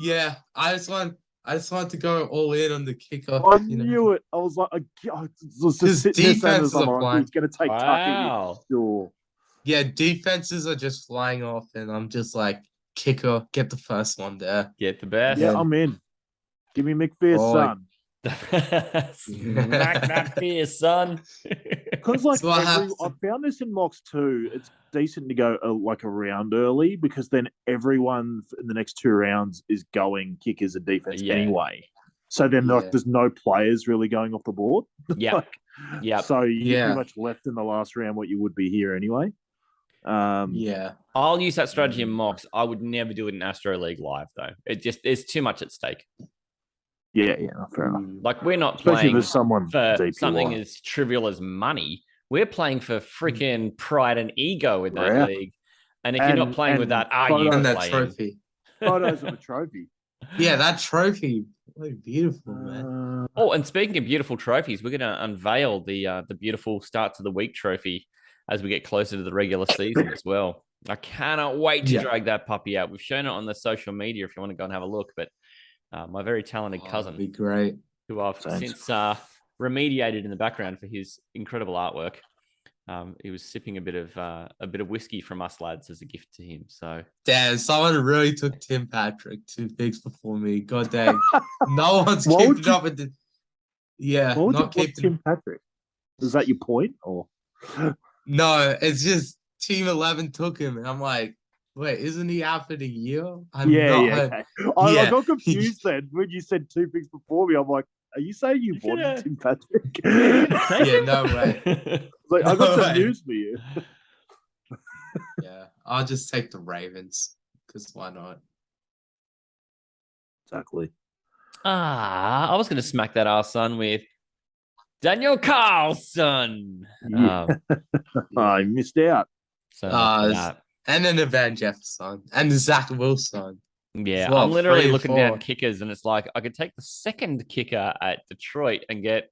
Speaker 7: Yeah, I just wanted to go all in on the kicker.
Speaker 2: I
Speaker 7: you know.
Speaker 2: knew it. I was like, I was
Speaker 7: His
Speaker 2: just sitting there saying,
Speaker 7: defenses
Speaker 2: I'm
Speaker 7: are
Speaker 2: like,
Speaker 7: flying.
Speaker 2: he's going to take Tucker.
Speaker 5: Wow.
Speaker 2: Sure.
Speaker 7: Yeah, defenses are just flying off, and I'm just like, kicker, get the first one there.
Speaker 5: Get the best.
Speaker 2: Yeah, I'm in. Give me McPherson,
Speaker 7: Oh,
Speaker 2: son.
Speaker 5: Smack that fear, son.
Speaker 2: Because like
Speaker 7: So I have
Speaker 2: I found this in mocks too. It's decent to go like a round early because then everyone in the next 2 rounds is going kickers and defense
Speaker 5: Yeah.
Speaker 2: anyway. So then
Speaker 7: Yeah.
Speaker 2: there's no players really going off the board.
Speaker 5: Yeah.
Speaker 2: Like,
Speaker 5: Yeah.
Speaker 2: So you're
Speaker 7: Yeah.
Speaker 2: pretty much left in the last round what you would be here anyway.
Speaker 7: Yeah.
Speaker 5: I'll use that strategy in mocks. I would never do it in Astro League live though. There's too much at stake.
Speaker 2: Yeah, fair enough.
Speaker 5: Like we're not
Speaker 2: Especially if
Speaker 5: playing
Speaker 2: there's someone
Speaker 5: for
Speaker 2: deep you
Speaker 5: something
Speaker 2: want.
Speaker 5: as trivial as money. We're playing for freaking pride and ego in that
Speaker 2: Yeah.
Speaker 5: league. And if you're not
Speaker 2: And-
Speaker 5: playing with
Speaker 2: and
Speaker 5: that, are
Speaker 2: photos-
Speaker 5: you
Speaker 7: And that
Speaker 5: playing?
Speaker 7: trophy.
Speaker 2: Photos of the trophy.
Speaker 7: Yeah, that trophy. Look beautiful, man.
Speaker 5: Oh, and speaking of beautiful trophies, we're going to unveil the beautiful start to the week trophy as we get closer to the regular season as well. I cannot wait to
Speaker 7: Yeah.
Speaker 5: drag that puppy out. We've shown it on the social media if you want to go and have a look. But my very talented
Speaker 7: Oh,
Speaker 5: cousin,
Speaker 7: that'd be great.
Speaker 5: who I've
Speaker 2: Thanks.
Speaker 5: since remediated in the background for his incredible artwork, He was sipping a bit of whiskey from us lads as a gift to him. So
Speaker 7: Damn, someone really took Tim Patrick 2 picks before me. God dang. No one's
Speaker 2: Why would
Speaker 7: keeping up with the. Yeah,
Speaker 2: What would you
Speaker 7: not
Speaker 2: put
Speaker 7: keeping.
Speaker 2: Tim Patrick? Is that your point? Or
Speaker 7: No, it's just Team 11 took him, and I'm like, wait, isn't he out for the year?
Speaker 2: yeah, yeah. Okay. I
Speaker 7: Yeah.
Speaker 2: got confused then when you said 2 picks before me. I'm like, are you saying you wanted
Speaker 5: gonna-
Speaker 2: Tim Patrick?
Speaker 7: Yeah, no way.
Speaker 2: Like, I got
Speaker 7: No
Speaker 2: some
Speaker 7: way.
Speaker 2: news for you.
Speaker 7: Yeah, I'll just take the Ravens because why not?
Speaker 2: Exactly.
Speaker 5: I was going to smack that ass son with Daniel Carlson.
Speaker 2: Yeah. I missed out.
Speaker 5: So much for
Speaker 7: s-
Speaker 5: that.
Speaker 7: And then the Van Jefferson and the Zach Wilson.
Speaker 5: Yeah,
Speaker 7: Well,
Speaker 5: I'm literally
Speaker 7: 3 and
Speaker 5: looking down
Speaker 7: 4.
Speaker 5: kickers, and it's like I could take the second kicker at Detroit and get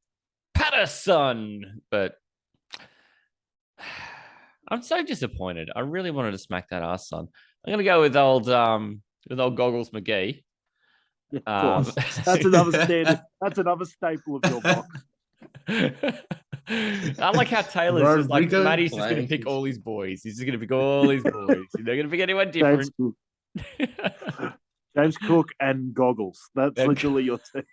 Speaker 5: Patterson, but I'm so disappointed. I really wanted to smack that ass son. I'm gonna go with old Goggles McGee.
Speaker 2: Yeah, of course. That's another standard. That's another staple of your box.
Speaker 5: I like how Taylor's just like
Speaker 7: Rodrigo
Speaker 5: Matty's just gonna pick
Speaker 7: Blank.
Speaker 5: all his boys. He's just gonna pick all his boys. He's not gonna pick anyone different.
Speaker 2: James Cook and Goggles. That's
Speaker 5: And-
Speaker 2: literally your team.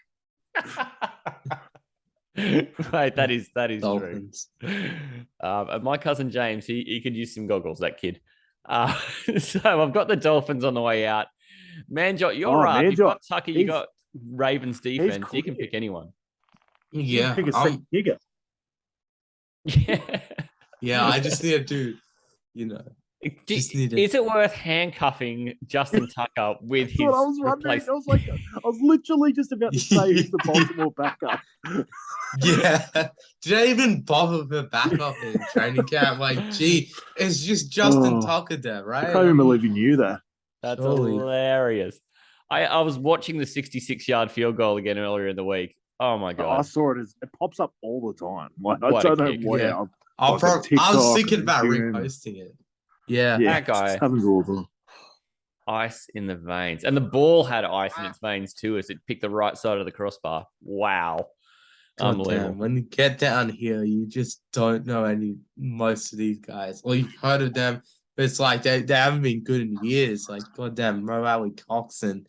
Speaker 5: Mate, that is true.
Speaker 7: Dolphins.
Speaker 5: And my cousin James, he could use some goggles, that kid. So I've got the Dolphins on the way out. Manjot, you're right. You've
Speaker 2: Manjot,
Speaker 5: got Tucker, you
Speaker 2: he's-
Speaker 5: got Ravens defense. You can
Speaker 2: quick.
Speaker 5: pick anyone.
Speaker 7: Yeah,
Speaker 2: Pick a second kicker.
Speaker 5: Yeah.
Speaker 7: yeah. I just need to, just need to.
Speaker 5: Is it worth handcuffing Justin Tucker with his
Speaker 2: That's what I was wondering.
Speaker 5: replacement?
Speaker 2: I was literally just about to say who's the Baltimore backup.
Speaker 7: Yeah. Did I even bother with a backup in training camp? Like, gee, it's just Justin
Speaker 2: Oh,
Speaker 7: Tucker there,
Speaker 2: I
Speaker 7: right?
Speaker 2: can't even believe you knew that.
Speaker 5: That's
Speaker 7: Surely.
Speaker 5: hilarious. I was watching the 66-yard field goal again earlier in the week. Oh my
Speaker 2: I
Speaker 5: god.
Speaker 2: saw it. It pops up all the time. Like, I
Speaker 5: What a
Speaker 2: don't know
Speaker 5: kick.
Speaker 2: what.
Speaker 7: Yeah.
Speaker 2: I'm-
Speaker 7: I
Speaker 2: Like a
Speaker 7: was
Speaker 2: TikTok
Speaker 7: thinking
Speaker 2: and
Speaker 7: about
Speaker 2: Instagram.
Speaker 7: reposting it. Yeah.
Speaker 2: Yeah,
Speaker 5: That guy.
Speaker 2: it happens all the time.
Speaker 5: Ice in the veins. And the ball had ice in its veins too as it picked the right side of the crossbar. Wow.
Speaker 7: God
Speaker 5: Unbelievable.
Speaker 7: damn, when you get down here, you just don't know most of these guys. Or you've heard of them, but it's like they haven't been good in years. Like, goddamn, Morale Cox and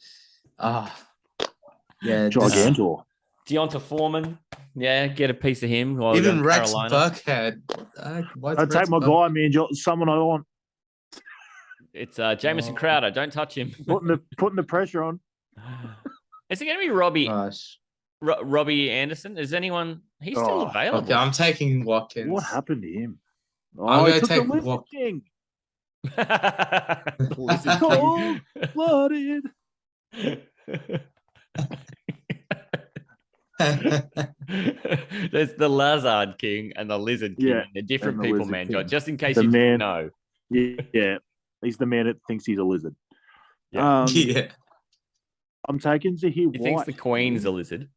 Speaker 7: yeah, just-
Speaker 2: Gigantor.
Speaker 5: Deonta Foreman. Yeah, get a piece of him. while
Speaker 7: even
Speaker 5: we're in
Speaker 7: Rex
Speaker 5: Carolina.
Speaker 7: Buckhead.
Speaker 2: I take my guy, man. Someone I want.
Speaker 5: It's Jamison
Speaker 7: Oh.
Speaker 5: Crowder. Don't touch him.
Speaker 2: Putting the pressure on.
Speaker 5: Is it going to be Robbie
Speaker 7: Gosh.
Speaker 5: Robbie Anderson? Is anyone? He's still
Speaker 2: Oh,
Speaker 5: available.
Speaker 7: Okay, I'm taking Watkins.
Speaker 2: What happened to him?
Speaker 7: I'm
Speaker 2: he
Speaker 7: gonna
Speaker 2: took the
Speaker 7: take
Speaker 2: Lizard King.
Speaker 5: Lizard
Speaker 2: Cold blooded.
Speaker 5: There's the Lazard King and the Lizard King.
Speaker 2: Yeah,
Speaker 5: They're different
Speaker 2: and the
Speaker 5: people,
Speaker 2: Lizard
Speaker 5: man.
Speaker 2: King.
Speaker 5: Just in case
Speaker 2: The
Speaker 5: you didn't
Speaker 2: man-
Speaker 5: know.
Speaker 2: Yeah, he's the man that thinks he's a lizard.
Speaker 5: Yeah.
Speaker 7: Yeah.
Speaker 2: I'm taking Zahir
Speaker 5: He
Speaker 2: White.
Speaker 5: thinks the Queen's a lizard.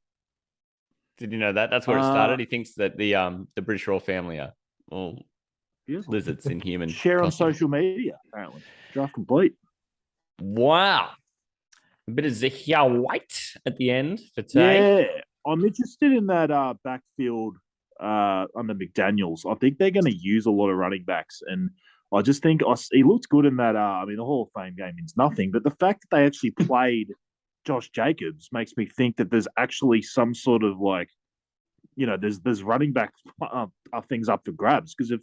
Speaker 5: Did you know that? That's where it started. He thinks that the British royal family are all
Speaker 2: Beautiful.
Speaker 5: lizards in human.
Speaker 2: Share on
Speaker 5: costumes.
Speaker 2: social media, apparently. Draft complete.
Speaker 5: Wow. A bit of Zahir White at the end for Tay.
Speaker 2: Yeah, I'm interested in that backfield under McDaniels. I think they're going to use a lot of running backs, and I just think he looks good in that. I mean, the Hall of Fame game means nothing, but the fact that they actually played Josh Jacobs makes me think that there's actually some sort of there's running back things up for grabs, because if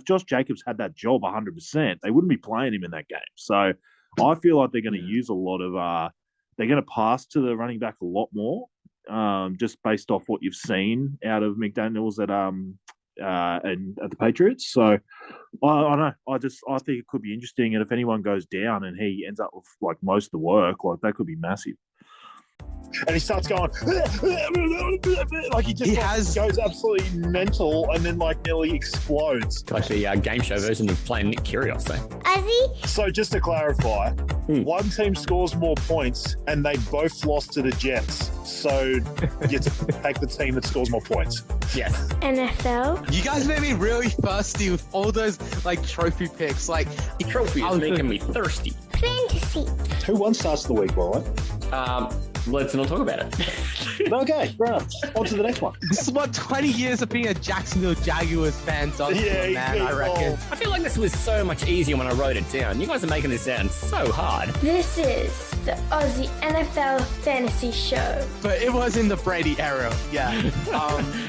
Speaker 2: Josh Jacobs had that job 100%, they wouldn't be playing him in that game. So I feel like they're going to use a lot of they're going to pass to the running back a lot more, just based off what you've seen out of McDaniels and at the Patriots. So I don't know. I think it could be interesting, and if anyone goes down and he ends up with like most of the work, like that could be massive.
Speaker 8: And he starts going like he goes absolutely mental and then like nearly explodes.
Speaker 5: Like the game show version of playing Nick Kyrgios thing.
Speaker 6: Aussie,
Speaker 8: So just to clarify, one team scores more points and they both lost to the Jets. So you have to take the team that scores more points.
Speaker 5: Yes.
Speaker 6: NFL,
Speaker 3: You guys made me really thirsty with all those like trophy picks. Like,
Speaker 5: The trophy
Speaker 3: I
Speaker 5: is
Speaker 3: was
Speaker 5: making me thirsty.
Speaker 6: fantasy,
Speaker 8: Who won starts the week, by the way?
Speaker 1: let's not talk about it.
Speaker 8: Okay, fair enough. On to the next one.
Speaker 3: This is what 20 years of being a Jacksonville Jaguars fan does to a man, I reckon.
Speaker 1: I feel like this was so much easier when I wrote it down. You guys are making this sound so hard.
Speaker 6: This is the Aussie NFL Fantasy Show.
Speaker 3: But it was in the Brady era, yeah.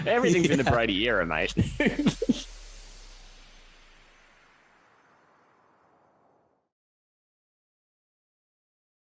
Speaker 1: Everything's in the Brady era, mate.